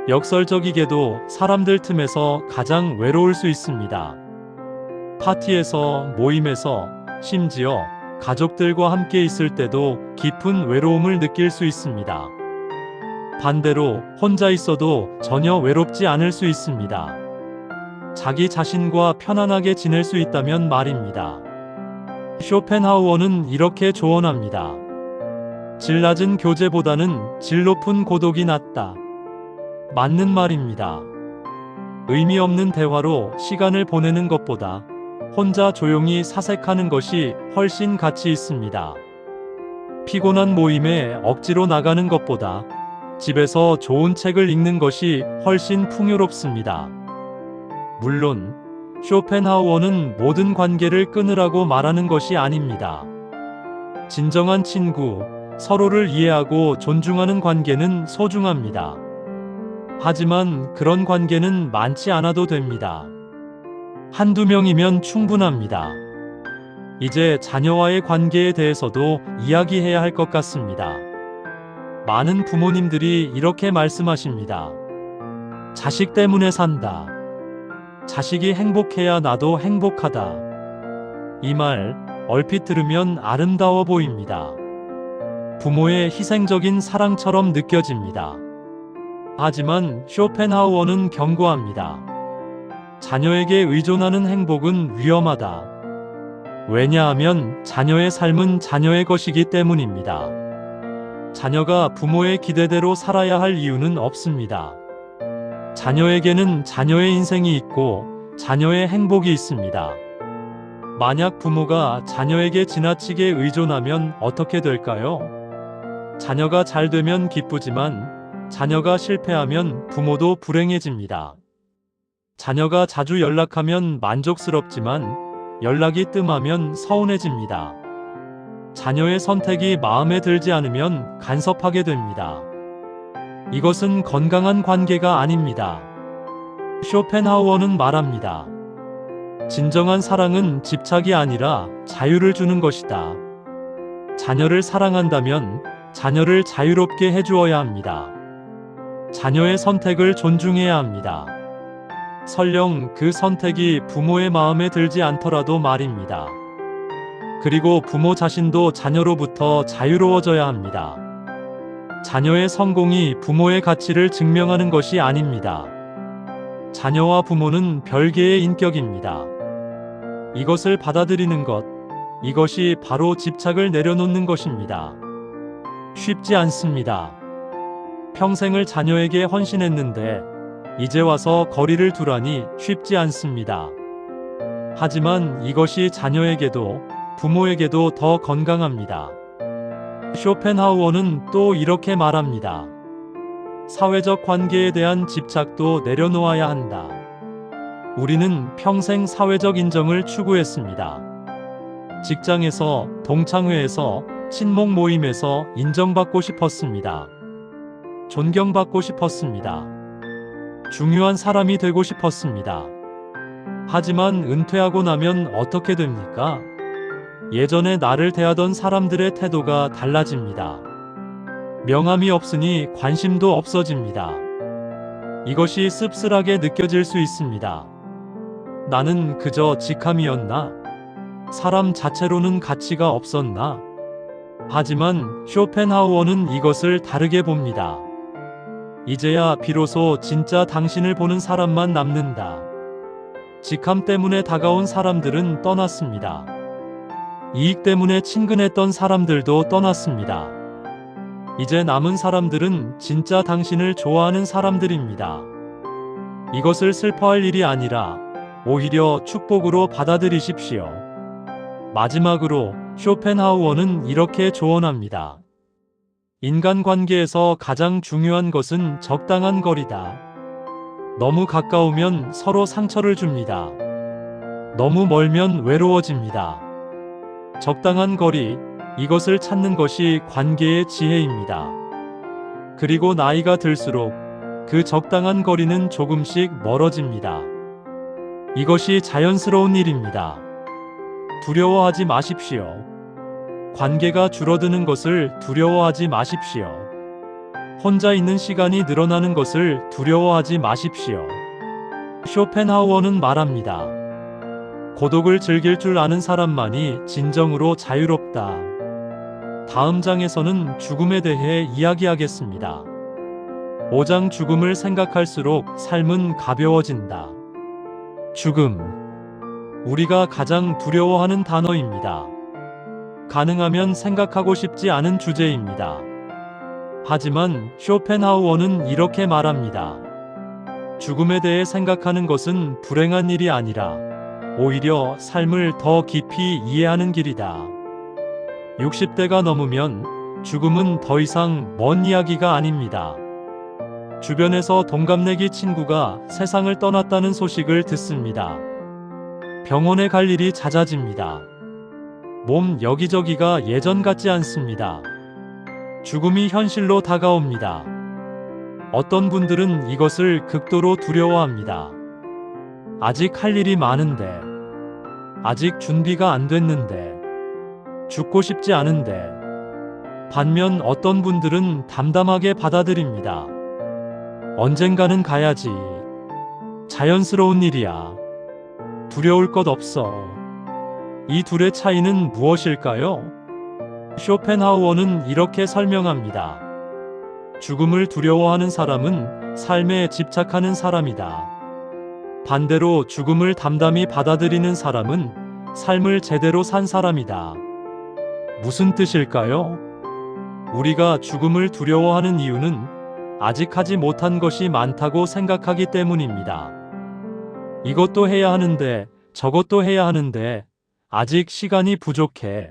역설적이게도 사람들 틈에서 가장 외로울 수 있습니다. 파티에서, 모임에서, 심지어 가족들과 함께 있을 때도 깊은 외로움을 느낄 수 있습니다. 반대로 혼자 있어도 전혀 외롭지 않을 수 있습니다. 자기 자신과 편안하게 지낼 수 있다면 말입니다. 쇼펜하우어는 이렇게 조언합니다. 질 낮은 교제보다는 질 높은 고독이 낫다. 맞는 말입니다. 의미 없는 대화로 시간을 보내는 것보다 혼자 조용히 사색하는 것이 훨씬 가치 있습니다. 피곤한 모임에 억지로 나가는 것보다 집에서 좋은 책을 읽는 것이 훨씬 풍요롭습니다. 물론 쇼펜하우어는 모든 관계를 끊으라고 말하는 것이 아닙니다. 진정한 친구, 서로를 이해하고 존중하는 관계는 소중합니다. 하지만 그런 관계는 많지 않아도 됩니다. 한두 명이면 충분합니다. 이제 자녀와의 관계에 대해서도 이야기해야 할 것 같습니다. 많은 부모님들이 이렇게 말씀하십니다. 자식 때문에 산다. 자식이 행복해야 나도 행복하다. 이 말 얼핏 들으면 아름다워 보입니다. 부모의 희생적인 사랑처럼 느껴집니다. 하지만 쇼펜하우어는 경고합니다. 자녀에게 의존하는 행복은 위험하다. 왜냐하면 자녀의 삶은 자녀의 것이기 때문입니다. 자녀가 부모의 기대대로 살아야 할 이유는 없습니다. 자녀에게는 자녀의 인생이 있고 자녀의 행복이 있습니다. 만약 부모가 자녀에게 지나치게 의존하면 어떻게 될까요? 자녀가 잘 되면 기쁘지만 자녀가 실패하면 부모도 불행해집니다. 자녀가 자주 연락하면 만족스럽지만 연락이 뜸하면 서운해집니다. 자녀의 선택이 마음에 들지 않으면 간섭하게 됩니다. 이것은 건강한 관계가 아닙니다. 쇼펜하우어는 말합니다. 진정한 사랑은 집착이 아니라 자유를 주는 것이다. 자녀를 사랑한다면 자녀를 자유롭게 해주어야 합니다. 자녀의 선택을 존중해야 합니다. 설령 그 선택이 부모의 마음에 들지 않더라도 말입니다. 그리고 부모 자신도 자녀로부터 자유로워져야 합니다. 자녀의 성공이 부모의 가치를 증명하는 것이 아닙니다. 자녀와 부모는 별개의 인격입니다. 이것을 받아들이는 것, 이것이 바로 집착을 내려놓는 것입니다. 쉽지 않습니다. 평생을 자녀에게 헌신했는데 이제 와서 거리를 두라니 쉽지 않습니다. 하지만 이것이 자녀에게도 부모에게도 더 건강합니다. 쇼펜하우어는 또 이렇게 말합니다. 사회적 관계에 대한 집착도 내려놓아야 한다. 우리는 평생 사회적 인정을 추구했습니다. 직장에서, 동창회에서, 친목 모임에서 인정받고 싶었습니다. 존경받고 싶었습니다. 중요한 사람이 되고 싶었습니다. 하지만 은퇴하고 나면 어떻게 됩니까? 예전에 나를 대하던 사람들의 태도가 달라집니다. 명함이 없으니 관심도 없어집니다. 이것이 씁쓸하게 느껴질 수 있습니다. 나는 그저 직함이었나? 사람 자체로는 가치가 없었나? 하지만 쇼펜하우어는 이것을 다르게 봅니다. 이제야 비로소 진짜 당신을 보는 사람만 남는다. 직함 때문에 다가온 사람들은 떠났습니다. 이익 때문에 친근했던 사람들도 떠났습니다. 이제 남은 사람들은 진짜 당신을 좋아하는 사람들입니다. 이것을 슬퍼할 일이 아니라 오히려 축복으로 받아들이십시오. 마지막으로 쇼펜하우어는 이렇게 조언합니다. 인간관계에서 가장 중요한 것은 적당한 거리다. 너무 가까우면 서로 상처를 줍니다. 너무 멀면 외로워집니다. 적당한 거리, 이것을 찾는 것이 관계의 지혜입니다. 그리고 나이가 들수록 그 적당한 거리는 조금씩 멀어집니다. 이것이 자연스러운 일입니다. 두려워하지 마십시오. 관계가 줄어드는 것을 두려워하지 마십시오. 혼자 있는 시간이 늘어나는 것을 두려워하지 마십시오. 쇼펜하우어는 말합니다. 고독을 즐길 줄 아는 사람만이 진정으로 자유롭다. 다음 장에서는 죽음에 대해 이야기하겠습니다. 5장 죽음을 생각할수록 삶은 가벼워진다. 죽음. 우리가 가장 두려워하는 단어입니다. 가능하면 생각하고 싶지 않은 주제입니다. 하지만 쇼펜하우어는 이렇게 말합니다. 죽음에 대해 생각하는 것은 불행한 일이 아니라 오히려 삶을 더 깊이 이해하는 길이다. 60대가 넘으면 죽음은 더 이상 먼 이야기가 아닙니다. 주변에서 동갑내기 친구가 세상을 떠났다는 소식을 듣습니다. 병원에 갈 일이 잦아집니다. 몸 여기저기가 예전 같지 않습니다. 죽음이 현실로 다가옵니다. 어떤 분들은 이것을 극도로 두려워합니다. 아직 할 일이 많은데, 아직 준비가 안 됐는데, 죽고 싶지 않은데. 반면 어떤 분들은 담담하게 받아들입니다. 언젠가는 가야지. 자연스러운 일이야. 두려울 것 없어. 이 둘의 차이는 무엇일까요? 쇼펜하우어는 이렇게 설명합니다. 죽음을 두려워하는 사람은 삶에 집착하는 사람이다. 반대로 죽음을 담담히 받아들이는 사람은 삶을 제대로 산 사람이다. 무슨 뜻일까요? 우리가 죽음을 두려워하는 이유는 아직 하지 못한 것이 많다고 생각하기 때문입니다. 이것도 해야 하는데, 저것도 해야 하는데, 아직 시간이 부족해.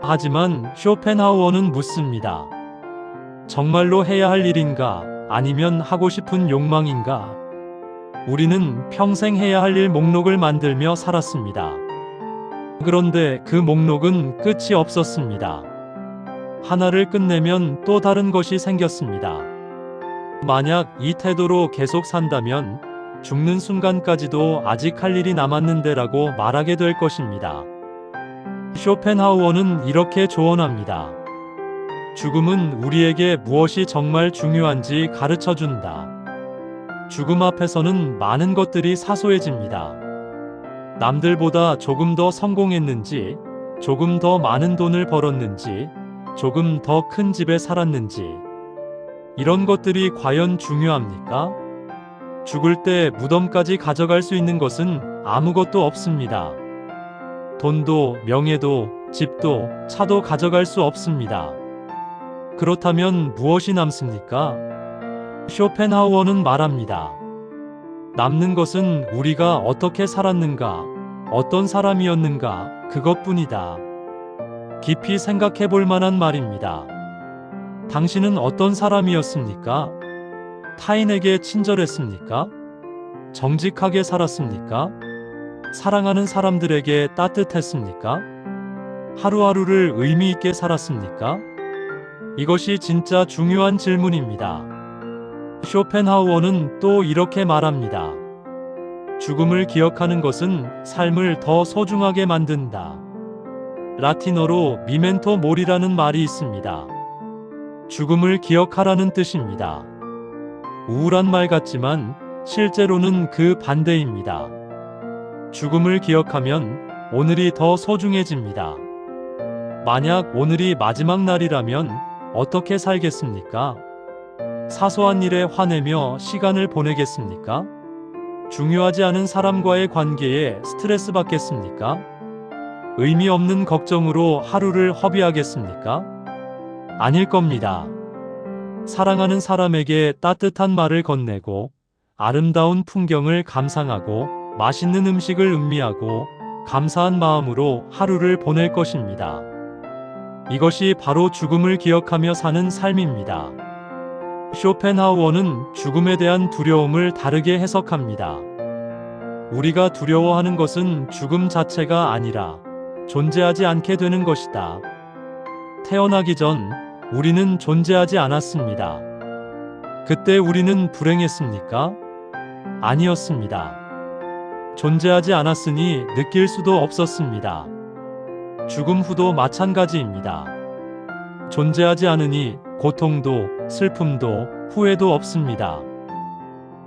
하지만 쇼펜하우어는 묻습니다. 정말로 해야 할 일인가? 아니면 하고 싶은 욕망인가? 우리는 평생 해야 할 일 목록을 만들며 살았습니다. 그런데 그 목록은 끝이 없었습니다. 하나를 끝내면 또 다른 것이 생겼습니다. 만약 이 태도로 계속 산다면 죽는 순간까지도 아직 할 일이 남았는데라고 말하게 될 것입니다. 쇼펜하우어는 이렇게 조언합니다. 죽음은 우리에게 무엇이 정말 중요한지 가르쳐 준다. 죽음 앞에서는 많은 것들이 사소해집니다. 남들보다 조금 더 성공했는지, 조금 더 많은 돈을 벌었는지, 조금 더 큰 집에 살았는지, 이런 것들이 과연 중요합니까? 죽을 때 무덤까지 가져갈 수 있는 것은 아무것도 없습니다. 돈도, 명예도, 집도, 차도 가져갈 수 없습니다. 그렇다면 무엇이 남습니까? 쇼펜하우어는 말합니다. 남는 것은 우리가 어떻게 살았는가, 어떤 사람이었는가, 그것뿐이다. 깊이 생각해 볼 만한 말입니다. 당신은 어떤 사람이었습니까? 타인에게 친절했습니까? 정직하게 살았습니까? 사랑하는 사람들에게 따뜻했습니까? 하루하루를 의미 있게 살았습니까? 이것이 진짜 중요한 질문입니다. 쇼펜하우어는 또 이렇게 말합니다. 죽음을 기억하는 것은 삶을 더 소중하게 만든다. 라틴어로 미멘토 모리라는 말이 있습니다. 죽음을 기억하라는 뜻입니다. 우울한 말 같지만 실제로는 그 반대입니다. 죽음을 기억하면 오늘이 더 소중해집니다. 만약 오늘이 마지막 날이라면 어떻게 살겠습니까? 사소한 일에 화내며 시간을 보내겠습니까? 중요하지 않은 사람과의 관계에 스트레스 받겠습니까? 의미 없는 걱정으로 하루를 허비하겠습니까? 아닐 겁니다. 사랑하는 사람에게 따뜻한 말을 건네고, 아름다운 풍경을 감상하고, 맛있는 음식을 음미하고, 감사한 마음으로 하루를 보낼 것입니다. 이것이 바로 죽음을 기억하며 사는 삶입니다. 쇼펜하우어는 죽음에 대한 두려움을 다르게 해석합니다. 우리가 두려워하는 것은 죽음 자체가 아니라 존재하지 않게 되는 것이다. 태어나기 전 우리는 존재하지 않았습니다. 그때 우리는 불행했습니까? 아니었습니다. 존재하지 않았으니 느낄 수도 없었습니다. 죽음 후도 마찬가지입니다. 존재하지 않으니 고통도 슬픔도 후회도 없습니다.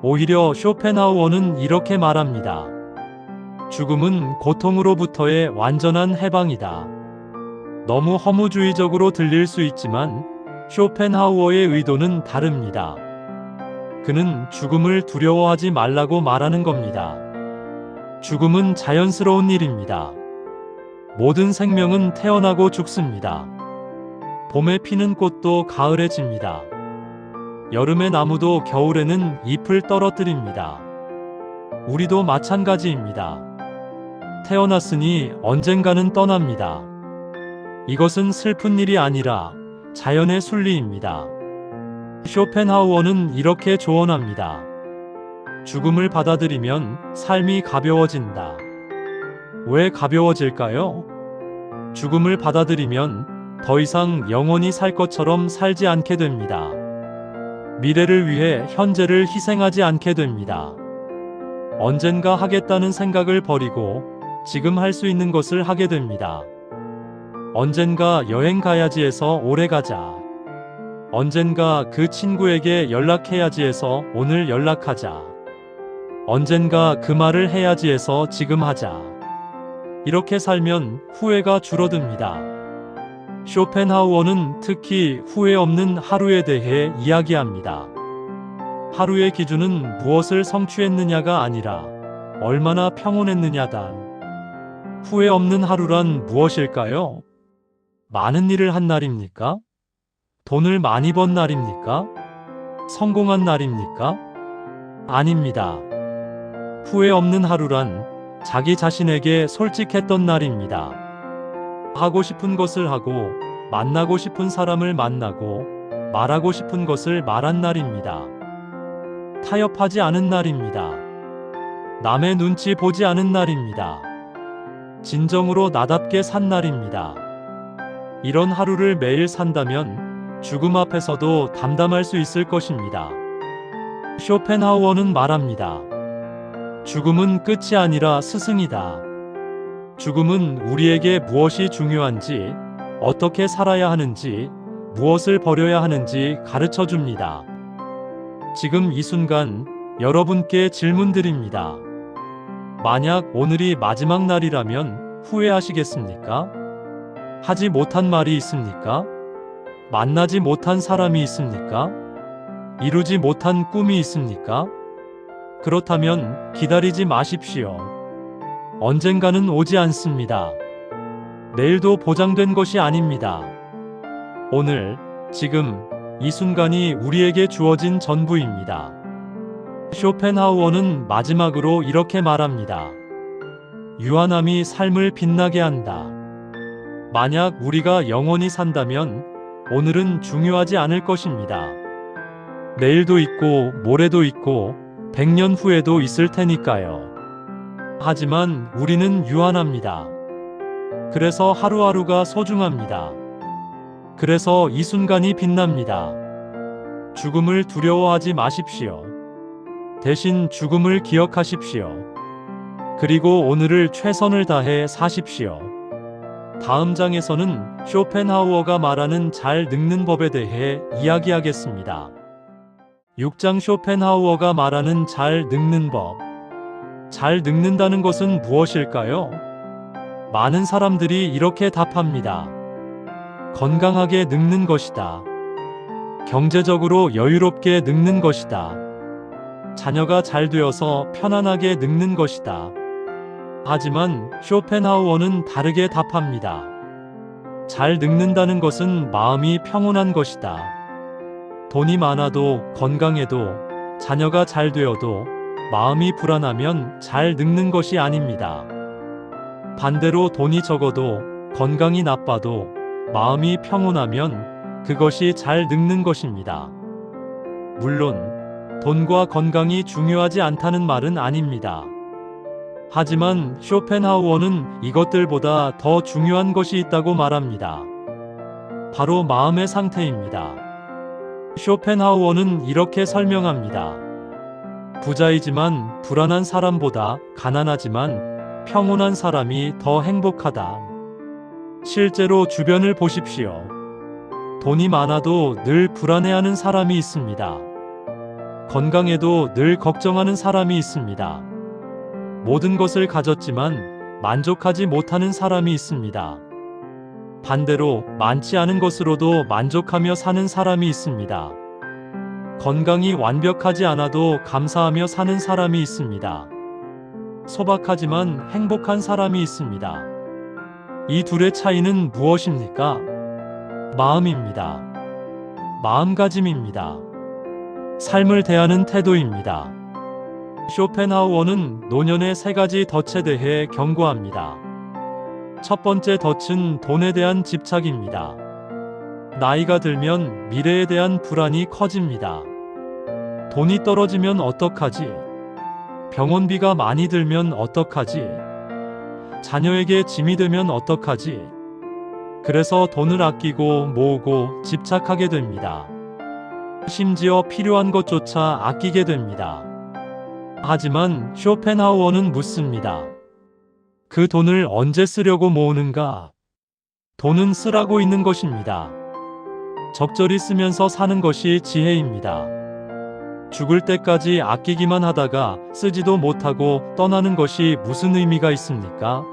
오히려 쇼펜하우어는 이렇게 말합니다. 죽음은 고통으로부터의 완전한 해방이다. 너무 허무주의적으로 들릴 수 있지만 쇼펜하우어의 의도는 다릅니다. 그는 죽음을 두려워하지 말라고 말하는 겁니다. 죽음은 자연스러운 일입니다. 모든 생명은 태어나고 죽습니다. 봄에 피는 꽃도 가을에 집니다. 여름의 나무도 겨울에는 잎을 떨어뜨립니다. 우리도 마찬가지입니다. 태어났으니 언젠가는 떠납니다. 이것은 슬픈 일이 아니라 자연의 순리입니다. 쇼펜하우어는 이렇게 조언합니다. 죽음을 받아들이면 삶이 가벼워진다. 왜 가벼워질까요? 죽음을 받아들이면 더 이상 영원히 살 것처럼 살지 않게 됩니다. 미래를 위해 현재를 희생하지 않게 됩니다. 언젠가 하겠다는 생각을 버리고 지금 할 수 있는 것을 하게 됩니다. 언젠가 여행 가야지 해서 오래 가자. 언젠가 그 친구에게 연락해야지 해서 오늘 연락하자. 언젠가 그 말을 해야지 해서 지금 하자. 이렇게 살면 후회가 줄어듭니다. 쇼펜하우어는 특히 후회 없는 하루에 대해 이야기합니다. 하루의 기준은 무엇을 성취했느냐가 아니라 얼마나 평온했느냐다. 후회 없는 하루란 무엇일까요? 많은 일을 한 날입니까? 돈을 많이 번 날입니까? 성공한 날입니까? 아닙니다. 후회 없는 하루란 자기 자신에게 솔직했던 날입니다. 하고 싶은 것을 하고, 만나고 싶은 사람을 만나고, 말하고 싶은 것을 말한 날입니다. 타협하지 않은 날입니다. 남의 눈치 보지 않은 날입니다. 진정으로 나답게 산 날입니다. 이런 하루를 매일 산다면 죽음 앞에서도 담담할 수 있을 것입니다. 쇼펜하우어는 말합니다. 죽음은 끝이 아니라 스승이다. 죽음은 우리에게 무엇이 중요한지, 어떻게 살아야 하는지, 무엇을 버려야 하는지 가르쳐 줍니다. 지금 이 순간 여러분께 질문 드립니다. 만약 오늘이 마지막 날이라면 후회하시겠습니까? 하지 못한 말이 있습니까? 만나지 못한 사람이 있습니까? 이루지 못한 꿈이 있습니까? 그렇다면 기다리지 마십시오. 언젠가는 오지 않습니다. 내일도 보장된 것이 아닙니다. 오늘, 지금, 이 순간이 우리에게 주어진 전부입니다. 쇼펜하우어는 마지막으로 이렇게 말합니다. 유한함이 삶을 빛나게 한다. 만약 우리가 영원히 산다면 오늘은 중요하지 않을 것입니다. 내일도 있고 모레도 있고 100년 후에도 있을 테니까요. 하지만 우리는 유한합니다. 그래서 하루하루가 소중합니다. 그래서 이 순간이 빛납니다. 죽음을 두려워하지 마십시오. 대신 죽음을 기억하십시오. 그리고 오늘을 최선을 다해 사십시오. 다음 장에서는 쇼펜하우어가 말하는 잘 늙는 법에 대해 이야기하겠습니다. 6장 쇼펜하우어가 말하는 잘 늙는 법. 잘 늙는다는 것은 무엇일까요? 많은 사람들이 이렇게 답합니다. 건강하게 늙는 것이다. 경제적으로 여유롭게 늙는 것이다. 자녀가 잘 되어서 편안하게 늙는 것이다. 하지만 쇼펜하우어는 다르게 답합니다. 잘 늙는다는 것은 마음이 평온한 것이다. 돈이 많아도 건강해도 자녀가 잘 되어도 마음이 불안하면 잘 늙는 것이 아닙니다. 반대로 돈이 적어도 건강이 나빠도 마음이 평온하면 그것이 잘 늙는 것입니다. 물론 돈과 건강이 중요하지 않다는 말은 아닙니다. 하지만 쇼펜하우어는 이것들보다 더 중요한 것이 있다고 말합니다. 바로 마음의 상태입니다. 쇼펜하우어는 이렇게 설명합니다. 부자이지만 불안한 사람보다 가난하지만 평온한 사람이 더 행복하다. 실제로 주변을 보십시오. 돈이 많아도 늘 불안해하는 사람이 있습니다. 건강해도 늘 걱정하는 사람이 있습니다. 모든 것을 가졌지만 만족하지 못하는 사람이 있습니다. 반대로 많지 않은 것으로도 만족하며 사는 사람이 있습니다. 건강이 완벽하지 않아도 감사하며 사는 사람이 있습니다. 소박하지만 행복한 사람이 있습니다. 이 둘의 차이는 무엇입니까? 마음입니다. 마음가짐입니다. 삶을 대하는 태도입니다. 쇼펜하우어는 노년의 세 가지 덫에 대해 경고합니다. 첫 번째 덫은 돈에 대한 집착입니다. 나이가 들면 미래에 대한 불안이 커집니다. 돈이 떨어지면 어떡하지? 병원비가 많이 들면 어떡하지? 자녀에게 짐이 되면 어떡하지? 그래서 돈을 아끼고 모으고 집착하게 됩니다. 심지어 필요한 것조차 아끼게 됩니다. 하지만 쇼펜하우어는 묻습니다. 그 돈을 언제 쓰려고 모으는가? 돈은 쓰라고 있는 것입니다. 적절히 쓰면서 사는 것이 지혜입니다. 죽을 때까지 아끼기만 하다가 쓰지도 못하고 떠나는 것이 무슨 의미가 있습니까?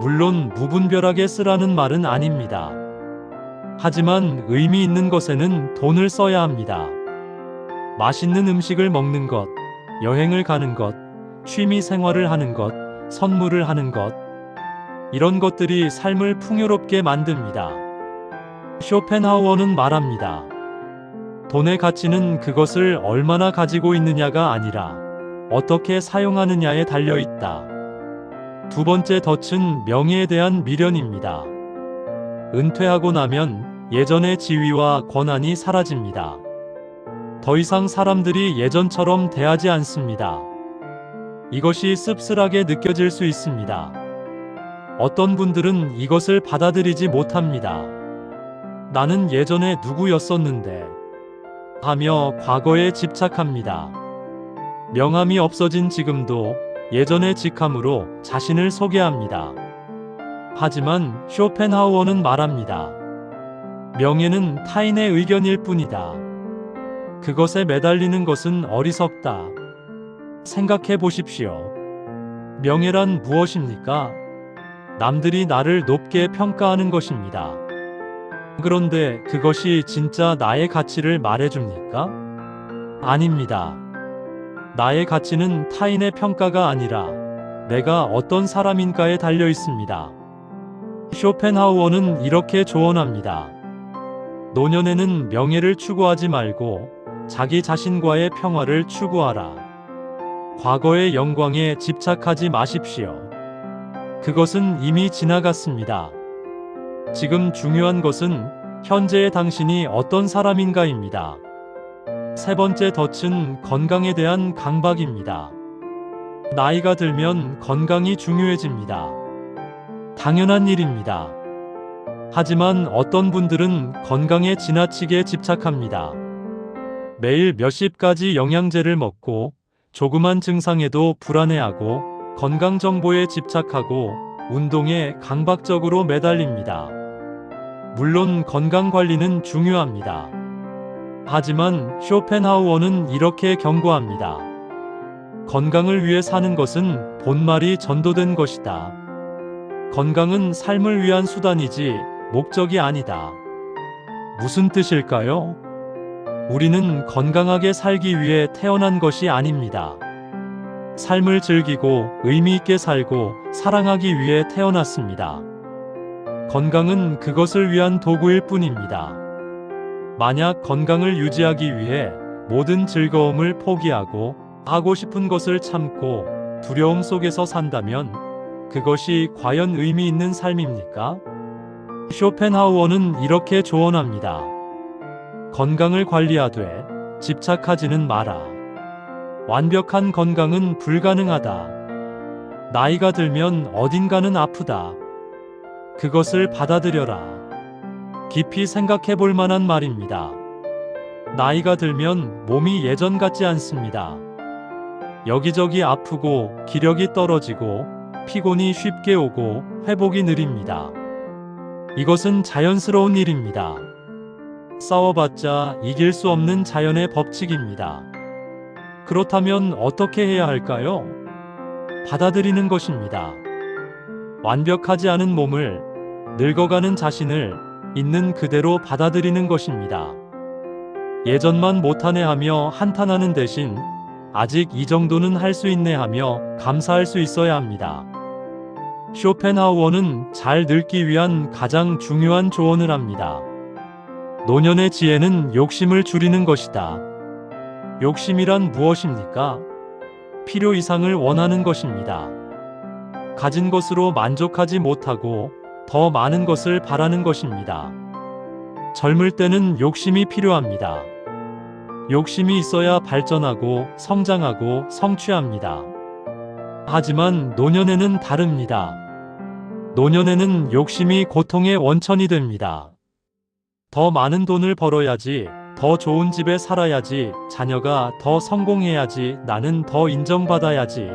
물론 무분별하게 쓰라는 말은 아닙니다. 하지만 의미 있는 것에는 돈을 써야 합니다. 맛있는 음식을 먹는 것, 여행을 가는 것, 취미 생활을 하는 것, 선물을 하는 것, 이런 것들이 삶을 풍요롭게 만듭니다. 쇼펜하우어는 말합니다. 돈의 가치는 그것을 얼마나 가지고 있느냐가 아니라 어떻게 사용하느냐에 달려 있다. 두 번째 덫은 명예에 대한 미련입니다. 은퇴하고 나면 예전의 지위와 권한이 사라집니다. 더 이상 사람들이 예전처럼 대하지 않습니다. 이것이 씁쓸하게 느껴질 수 있습니다. 어떤 분들은 이것을 받아들이지 못합니다. 나는 예전에 누구였었는데 하며 과거에 집착합니다. 명함이 없어진 지금도 예전의 직함으로 자신을 소개합니다. 하지만 쇼펜하우어는 말합니다. 명예는 타인의 의견일 뿐이다. 그것에 매달리는 것은 어리석다. 생각해 보십시오. 명예란 무엇입니까? 남들이 나를 높게 평가하는 것입니다. 그런데 그것이 진짜 나의 가치를 말해줍니까? 아닙니다. 나의 가치는 타인의 평가가 아니라 내가 어떤 사람인가에 달려 있습니다. 쇼펜하우어는 이렇게 조언합니다. 노년에는 명예를 추구하지 말고 자기 자신과의 평화를 추구하라. 과거의 영광에 집착하지 마십시오. 그것은 이미 지나갔습니다. 지금 중요한 것은 현재의 당신이 어떤 사람인가입니다. 세 번째 덫은 건강에 대한 강박입니다. 나이가 들면 건강이 중요해집니다. 당연한 일입니다. 하지만 어떤 분들은 건강에 지나치게 집착합니다. 매일 몇십 가지 영양제를 먹고 조그만 증상에도 불안해하고 건강 정보에 집착하고 운동에 강박적으로 매달립니다. 물론 건강 관리는 중요합니다. 하지만 쇼펜하우어는 이렇게 경고합니다. 건강을 위해 사는 것은 본말이 전도된 것이다. 건강은 삶을 위한 수단이지 목적이 아니다. 무슨 뜻일까요? 우리는 건강하게 살기 위해 태어난 것이 아닙니다. 삶을 즐기고 의미 있게 살고 사랑하기 위해 태어났습니다. 건강은 그것을 위한 도구일 뿐입니다. 만약 건강을 유지하기 위해 모든 즐거움을 포기하고 하고 싶은 것을 참고 두려움 속에서 산다면 그것이 과연 의미 있는 삶입니까? 쇼펜하우어는 이렇게 조언합니다. 건강을 관리하되 집착하지는 마라. 완벽한 건강은 불가능하다. 나이가 들면 어딘가는 아프다. 그것을 받아들여라. 깊이 생각해 볼 만한 말입니다. 나이가 들면 몸이 예전 같지 않습니다. 여기저기 아프고 기력이 떨어지고 피곤이 쉽게 오고 회복이 느립니다. 이것은 자연스러운 일입니다. 싸워봤자 이길 수 없는 자연의 법칙입니다. 그렇다면 어떻게 해야 할까요? 받아들이는 것입니다. 완벽하지 않은 몸을, 늙어가는 자신을 있는 그대로 받아들이는 것입니다. 예전만 못하네 하며 한탄하는 대신 아직 이 정도는 할 수 있네 하며 감사할 수 있어야 합니다. 쇼펜하우어는 잘 늙기 위한 가장 중요한 조언을 합니다. 노년의 지혜는 욕심을 줄이는 것이다. 욕심이란 무엇입니까? 필요 이상을 원하는 것입니다. 가진 것으로 만족하지 못하고 더 많은 것을 바라는 것입니다. 젊을 때는 욕심이 필요합니다. 욕심이 있어야 발전하고 성장하고 성취합니다. 하지만 노년에는 다릅니다. 노년에는 욕심이 고통의 원천이 됩니다. 더 많은 돈을 벌어야지, 더 좋은 집에 살아야지, 자녀가 더 성공해야지, 나는 더 인정받아야지.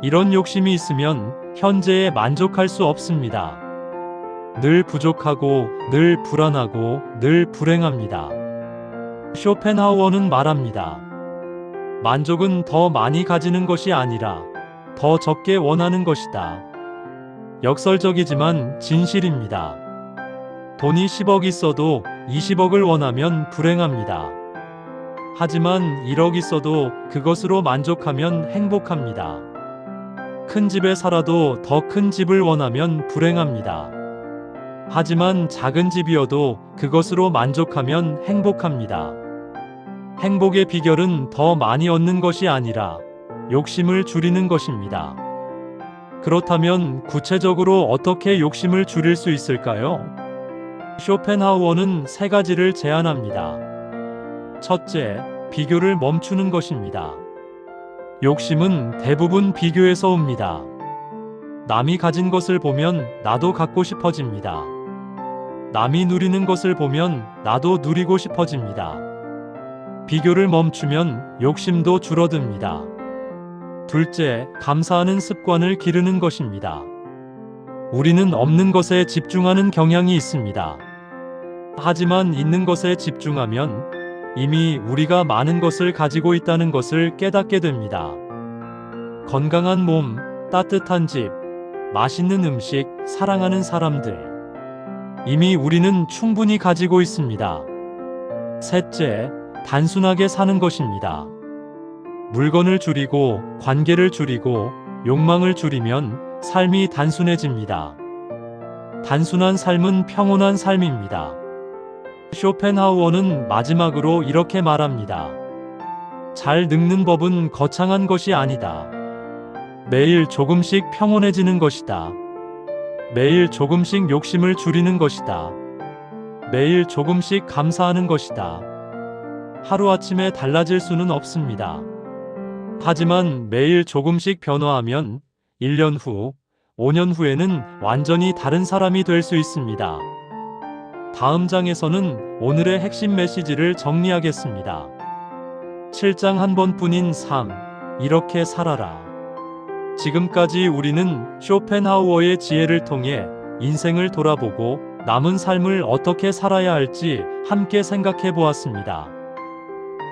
이런 욕심이 있으면 현재에 만족할 수 없습니다. 늘 부족하고, 늘 불안하고, 늘 불행합니다. 쇼펜하우어는 말합니다. 만족은 더 많이 가지는 것이 아니라 더 적게 원하는 것이다. 역설적이지만 진실입니다. 돈이 10억 있어도 20억을 원하면 불행합니다. 하지만 1억 있어도 그것으로 만족하면 행복합니다. 큰 집에 살아도 더 큰 집을 원하면 불행합니다. 하지만 작은 집이어도 그것으로 만족하면 행복합니다. 행복의 비결은 더 많이 얻는 것이 아니라 욕심을 줄이는 것입니다. 그렇다면 구체적으로 어떻게 욕심을 줄일 수 있을까요? 쇼펜하우어는 세 가지를 제안합니다. 첫째, 비교를 멈추는 것입니다. 욕심은 대부분 비교에서 옵니다. 남이 가진 것을 보면 나도 갖고 싶어집니다. 남이 누리는 것을 보면 나도 누리고 싶어집니다. 비교를 멈추면 욕심도 줄어듭니다. 둘째, 감사하는 습관을 기르는 것입니다. 우리는 없는 것에 집중하는 경향이 있습니다. 하지만 있는 것에 집중하면 이미 우리가 많은 것을 가지고 있다는 것을 깨닫게 됩니다. 건강한 몸, 따뜻한 집, 맛있는 음식, 사랑하는 사람들. 이미 우리는 충분히 가지고 있습니다. 셋째, 단순하게 사는 것입니다. 물건을 줄이고, 관계를 줄이고, 욕망을 줄이면 삶이 단순해집니다. 단순한 삶은 평온한 삶입니다. 쇼펜하우어는 마지막으로 이렇게 말합니다. 잘 늙는 법은 거창한 것이 아니다. 매일 조금씩 평온해지는 것이다. 매일 조금씩 욕심을 줄이는 것이다. 매일 조금씩 감사하는 것이다. 하루아침에 달라질 수는 없습니다. 하지만 매일 조금씩 변화하면 1년 후, 5년 후에는 완전히 다른 사람이 될 수 있습니다. 다음 장에서는 오늘의 핵심 메시지를 정리하겠습니다. 7장 한 번뿐인 삶, 이렇게 살아라. 지금까지 우리는 쇼펜하우어의 지혜를 통해 인생을 돌아보고 남은 삶을 어떻게 살아야 할지 함께 생각해 보았습니다.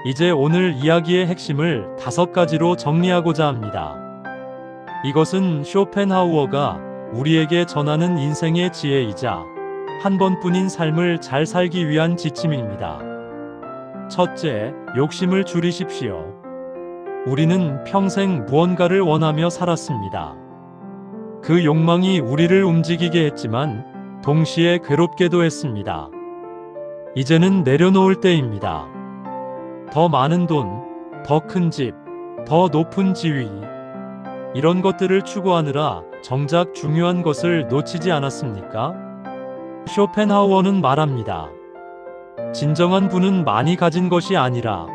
이제 오늘 이야기의 핵심을 5가지로 정리하고자 합니다. 이것은 쇼펜하우어가 우리에게 전하는 인생의 지혜이자 한 번뿐인 삶을 잘 살기 위한 지침입니다. 첫째, 욕심을 줄이십시오. 우리는 평생 무언가를 원하며 살았습니다. 그 욕망이 우리를 움직이게 했지만 동시에 괴롭게도 했습니다. 이제는 내려놓을 때입니다. 더 많은 돈, 더 큰 집, 더 높은 지위. 이런 것들을 추구하느라 정작 중요한 것을 놓치지 않았습니까? 쇼펜하우어는 말합니다. 진정한 부는 많이 가진 것이 아니라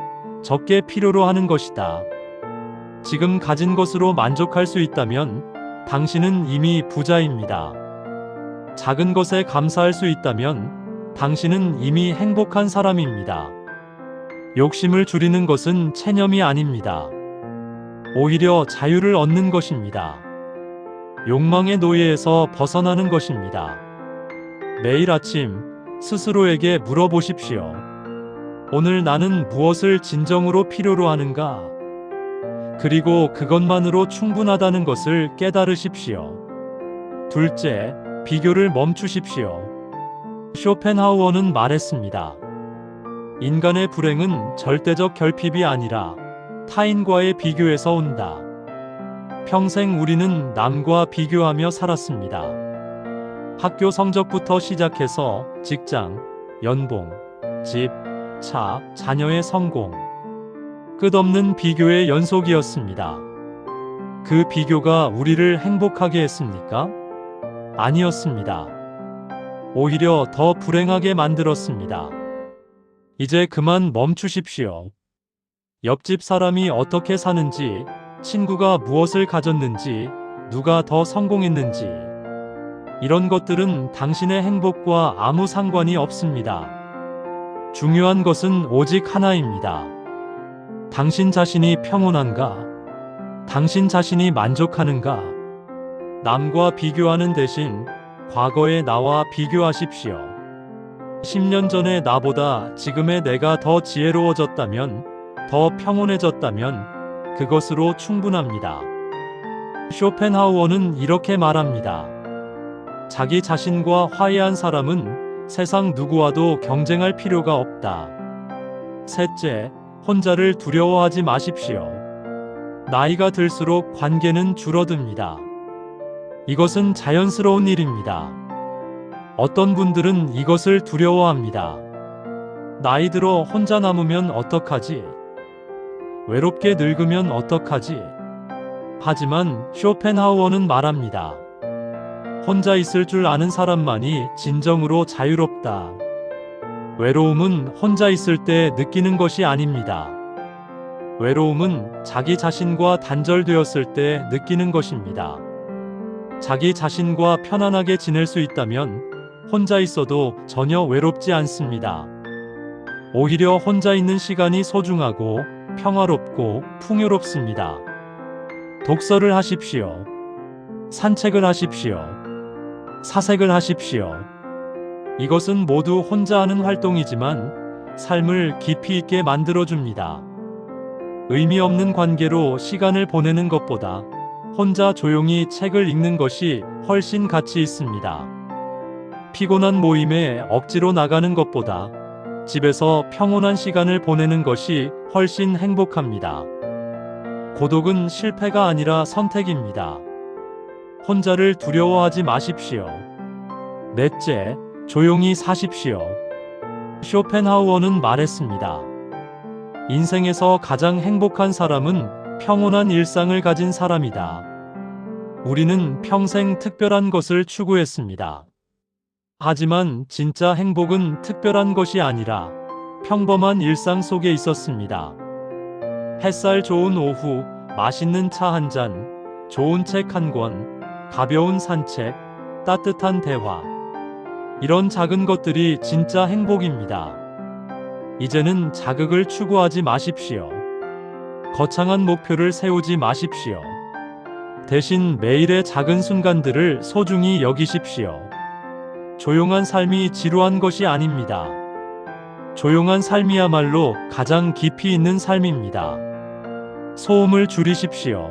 적게 필요로 하는 것이다. 지금 가진 것으로 만족할 수 있다면 당신은 이미 부자입니다. 작은 것에 감사할 수 있다면 당신은 이미 행복한 사람입니다. 욕심을 줄이는 것은 체념이 아닙니다. 오히려 자유를 얻는 것입니다. 욕망의 노예에서 벗어나는 것입니다. 매일 아침 스스로에게 물어보십시오. 오늘 나는 무엇을 진정으로 필요로 하는가? 그리고 그것만으로 충분하다는 것을 깨달으십시오. 둘째, 비교를 멈추십시오. 쇼펜하우어는 말했습니다. 인간의 불행은 절대적 결핍이 아니라 타인과의 비교에서 온다. 평생 우리는 남과 비교하며 살았습니다. 학교 성적부터 시작해서 직장, 연봉, 집, 차, 자녀의 성공. 끝없는 비교의 연속이었습니다. 그 비교가 우리를 행복하게 했습니까? 아니었습니다. 오히려 더 불행하게 만들었습니다. 이제 그만 멈추십시오. 옆집 사람이 어떻게 사는지, 친구가 무엇을 가졌는지, 누가 더 성공했는지, 이런 것들은 당신의 행복과 아무 상관이 없습니다. 중요한 것은 오직 하나입니다. 당신 자신이 평온한가? 당신 자신이 만족하는가? 남과 비교하는 대신 과거의 나와 비교하십시오. 10년 전의 나보다 지금의 내가 더 지혜로워졌다면, 더 평온해졌다면 그것으로 충분합니다. 쇼펜하우어는 이렇게 말합니다. 자기 자신과 화해한 사람은 세상 누구와도 경쟁할 필요가 없다. 셋째, 혼자를 두려워하지 마십시오. 나이가 들수록 관계는 줄어듭니다. 이것은 자연스러운 일입니다. 어떤 분들은 이것을 두려워합니다. 나이 들어 혼자 남으면 어떡하지? 외롭게 늙으면 어떡하지? 하지만 쇼펜하우어는 말합니다. 혼자 있을 줄 아는 사람만이 진정으로 자유롭다. 외로움은 혼자 있을 때 느끼는 것이 아닙니다. 외로움은 자기 자신과 단절되었을 때 느끼는 것입니다. 자기 자신과 편안하게 지낼 수 있다면 혼자 있어도 전혀 외롭지 않습니다. 오히려 혼자 있는 시간이 소중하고 평화롭고 풍요롭습니다. 독서를 하십시오. 산책을 하십시오. 사색을 하십시오. 이것은 모두 혼자 하는 활동이지만 삶을 깊이 있게 만들어줍니다. 의미 없는 관계로 시간을 보내는 것보다 혼자 조용히 책을 읽는 것이 훨씬 가치 있습니다. 피곤한 모임에 억지로 나가는 것보다 집에서 평온한 시간을 보내는 것이 훨씬 행복합니다. 고독은 실패가 아니라 선택입니다. 혼자를 두려워하지 마십시오. 넷째, 조용히 사십시오. 쇼펜하우어는 말했습니다. 인생에서 가장 행복한 사람은 평온한 일상을 가진 사람이다. 우리는 평생 특별한 것을 추구했습니다. 하지만 진짜 행복은 특별한 것이 아니라 평범한 일상 속에 있었습니다. 햇살 좋은 오후, 맛있는 차 한 잔, 좋은 책 한 권, 가벼운 산책, 따뜻한 대화. 이런 작은 것들이 진짜 행복입니다. 이제는 자극을 추구하지 마십시오. 거창한 목표를 세우지 마십시오. 대신 매일의 작은 순간들을 소중히 여기십시오. 조용한 삶이 지루한 것이 아닙니다. 조용한 삶이야말로 가장 깊이 있는 삶입니다. 소음을 줄이십시오.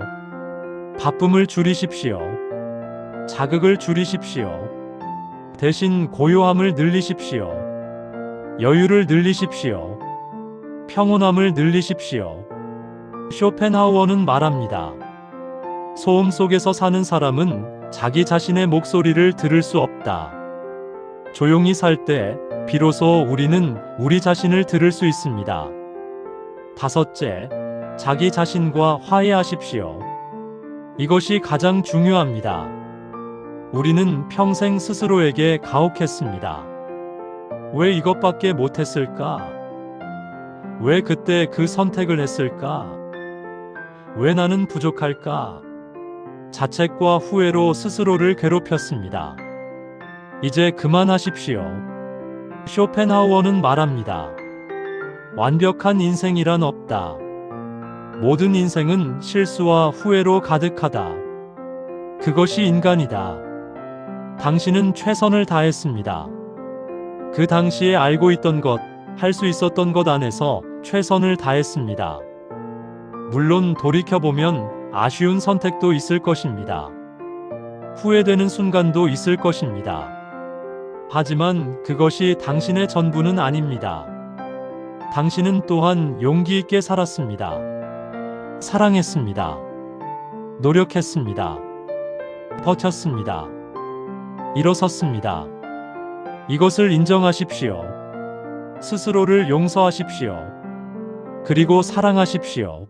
바쁨을 줄이십시오. 자극을 줄이십시오. 대신 고요함을 늘리십시오. 여유를 늘리십시오. 평온함을 늘리십시오. 쇼펜하우어는 말합니다. 소음 속에서 사는 사람은 자기 자신의 목소리를 들을 수 없다. 조용히 살 때 비로소 우리는 우리 자신을 들을 수 있습니다. 다섯째, 자기 자신과 화해하십시오. 이것이 가장 중요합니다. 우리는 평생 스스로에게 가혹했습니다. 왜 이것밖에 못했을까? 왜 그때 그 선택을 했을까? 왜 나는 부족할까? 자책과 후회로 스스로를 괴롭혔습니다. 이제 그만하십시오. 쇼펜하우어는 말합니다. 완벽한 인생이란 없다. 모든 인생은 실수와 후회로 가득하다. 그것이 인간이다. 당신은 최선을 다했습니다. 그 당시에 알고 있던 것, 할 수 있었던 것 안에서 최선을 다했습니다. 물론 돌이켜보면 아쉬운 선택도 있을 것입니다. 후회되는 순간도 있을 것입니다. 하지만 그것이 당신의 전부는 아닙니다. 당신은 또한 용기 있게 살았습니다. 사랑했습니다. 노력했습니다. 버텼습니다. 일어섰습니다. 이것을 인정하십시오. 스스로를 용서하십시오. 그리고 사랑하십시오.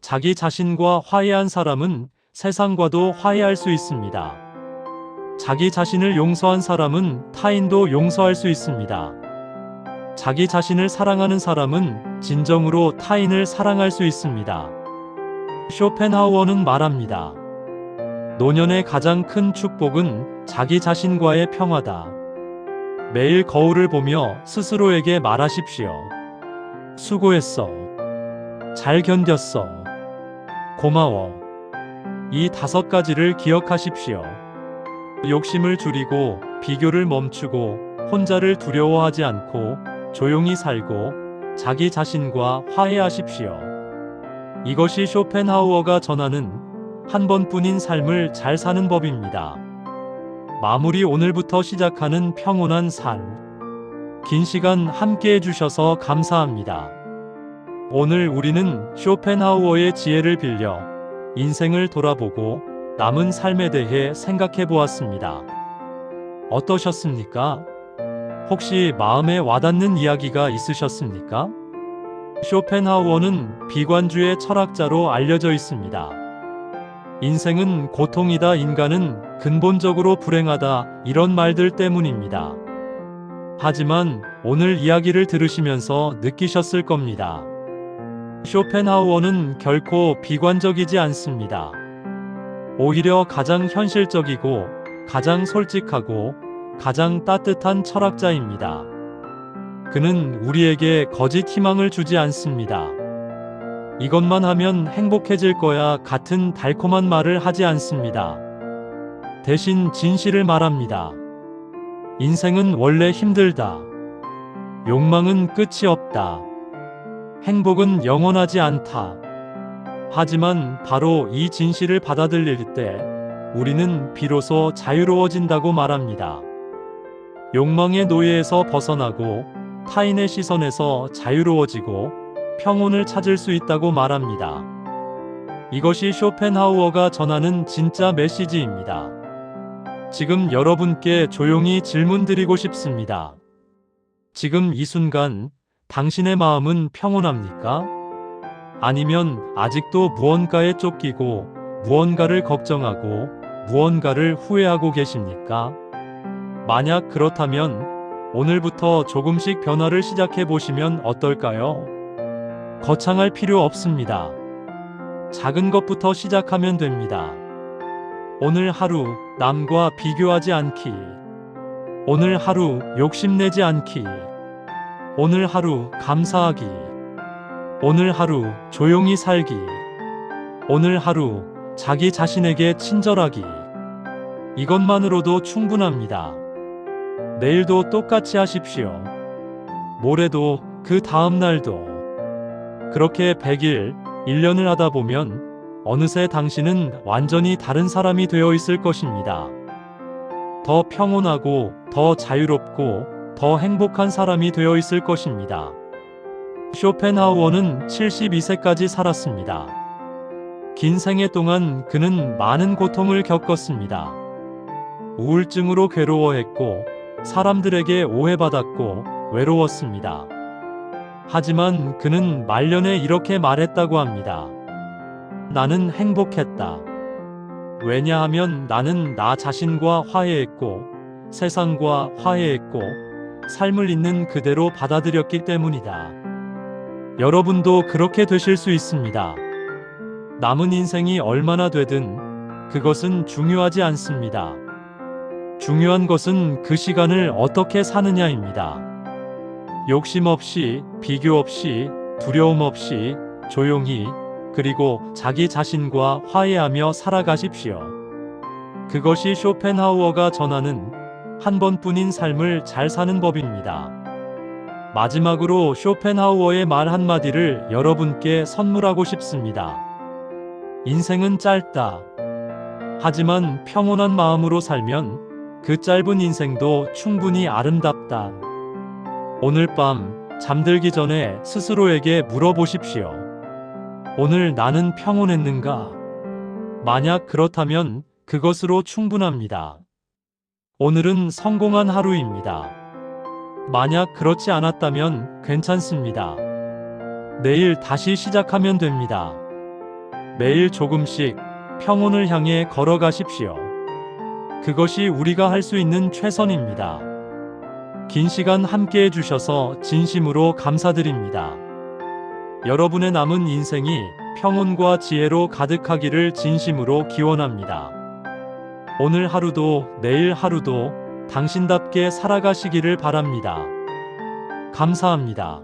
자기 자신과 화해한 사람은 세상과도 화해할 수 있습니다. 자기 자신을 용서한 사람은 타인도 용서할 수 있습니다. 자기 자신을 사랑하는 사람은 진정으로 타인을 사랑할 수 있습니다. 쇼펜하우어는 말합니다. 노년의 가장 큰 축복은 자기 자신과의 평화다. 매일 거울을 보며 스스로에게 말하십시오. 수고했어. 잘 견뎠어. 고마워. 이 5가지를 기억하십시오. 욕심을 줄이고 비교를 멈추고 혼자를 두려워하지 않고 조용히 살고 자기 자신과 화해하십시오. 이것이 쇼펜하우어가 전하는 한 번뿐인 삶을 잘 사는 법입니다. 마무리 오늘부터 시작하는 평온한 삶. 긴 시간 함께 해주셔서 감사합니다. 오늘 우리는 쇼펜하우어의 지혜를 빌려 인생을 돌아보고 남은 삶에 대해 생각해 보았습니다. 어떠셨습니까? 혹시 마음에 와닿는 이야기가 있으셨습니까? 쇼펜하우어는 비관주의 철학자로 알려져 있습니다. 인생은 고통이다, 인간은 근본적으로 불행하다, 이런 말들 때문입니다. 하지만 오늘 이야기를 들으시면서 느끼셨을 겁니다. 쇼펜하우어는 결코 비관적이지 않습니다. 오히려 가장 현실적이고 가장 솔직하고 가장 따뜻한 철학자입니다. 그는 우리에게 거짓 희망을 주지 않습니다. 이것만 하면 행복해질 거야 같은 달콤한 말을 하지 않습니다. 대신 진실을 말합니다. 인생은 원래 힘들다. 욕망은 끝이 없다. 행복은 영원하지 않다. 하지만 바로 이 진실을 받아들일 때 우리는 비로소 자유로워진다고 말합니다. 욕망의 노예에서 벗어나고 타인의 시선에서 자유로워지고 평온을 찾을 수 있다고 말합니다. 이것이 쇼펜하우어가 전하는 진짜 메시지입니다. 지금 여러분께 조용히 질문 드리고 싶습니다. 지금 이 순간 당신의 마음은 평온합니까? 아니면 아직도 무언가에 쫓기고 무언가를 걱정하고 무언가를 후회하고 계십니까? 만약 그렇다면 오늘부터 조금씩 변화를 시작해 보시면 어떨까요? 거창할 필요 없습니다. 작은 것부터 시작하면 됩니다. 오늘 하루 남과 비교하지 않기. 오늘 하루 욕심내지 않기. 오늘 하루 감사하기. 오늘 하루 조용히 살기. 오늘 하루 자기 자신에게 친절하기. 이것만으로도 충분합니다. 내일도 똑같이 하십시오. 모레도 그 다음 날도. 그렇게 100일, 1년을 하다 보면 어느새 당신은 완전히 다른 사람이 되어 있을 것입니다. 더 평온하고 더 자유롭고 더 행복한 사람이 되어 있을 것입니다. 쇼펜하우어는 72세까지 살았습니다. 긴 생애 동안 그는 많은 고통을 겪었습니다. 우울증으로 괴로워했고 사람들에게 오해받았고 외로웠습니다. 하지만 그는 말년에 이렇게 말했다고 합니다. 나는 행복했다. 왜냐하면 나는 나 자신과 화해했고 세상과 화해했고 삶을 있는 그대로 받아들였기 때문이다. 여러분도 그렇게 되실 수 있습니다. 남은 인생이 얼마나 되든 그것은 중요하지 않습니다. 중요한 것은 그 시간을 어떻게 사느냐입니다. 욕심 없이, 비교 없이, 두려움 없이, 조용히, 그리고 자기 자신과 화해하며 살아가십시오. 그것이 쇼펜하우어가 전하는 한 번뿐인 삶을 잘 사는 법입니다. 마지막으로 쇼펜하우어의 말 한마디를 여러분께 선물하고 싶습니다. 인생은 짧다. 하지만 평온한 마음으로 살면 그 짧은 인생도 충분히 아름답다. 오늘 밤 잠들기 전에 스스로에게 물어보십시오. 오늘 나는 평온했는가? 만약 그렇다면 그것으로 충분합니다. 오늘은 성공한 하루입니다. 만약 그렇지 않았다면 괜찮습니다. 내일 다시 시작하면 됩니다. 매일 조금씩 평온을 향해 걸어가십시오. 그것이 우리가 할 수 있는 최선입니다. 긴 시간 함께 해주셔서 진심으로 감사드립니다. 여러분의 남은 인생이 평온과 지혜로 가득하기를 진심으로 기원합니다. 오늘 하루도 내일 하루도 당신답게 살아가시기를 바랍니다. 감사합니다.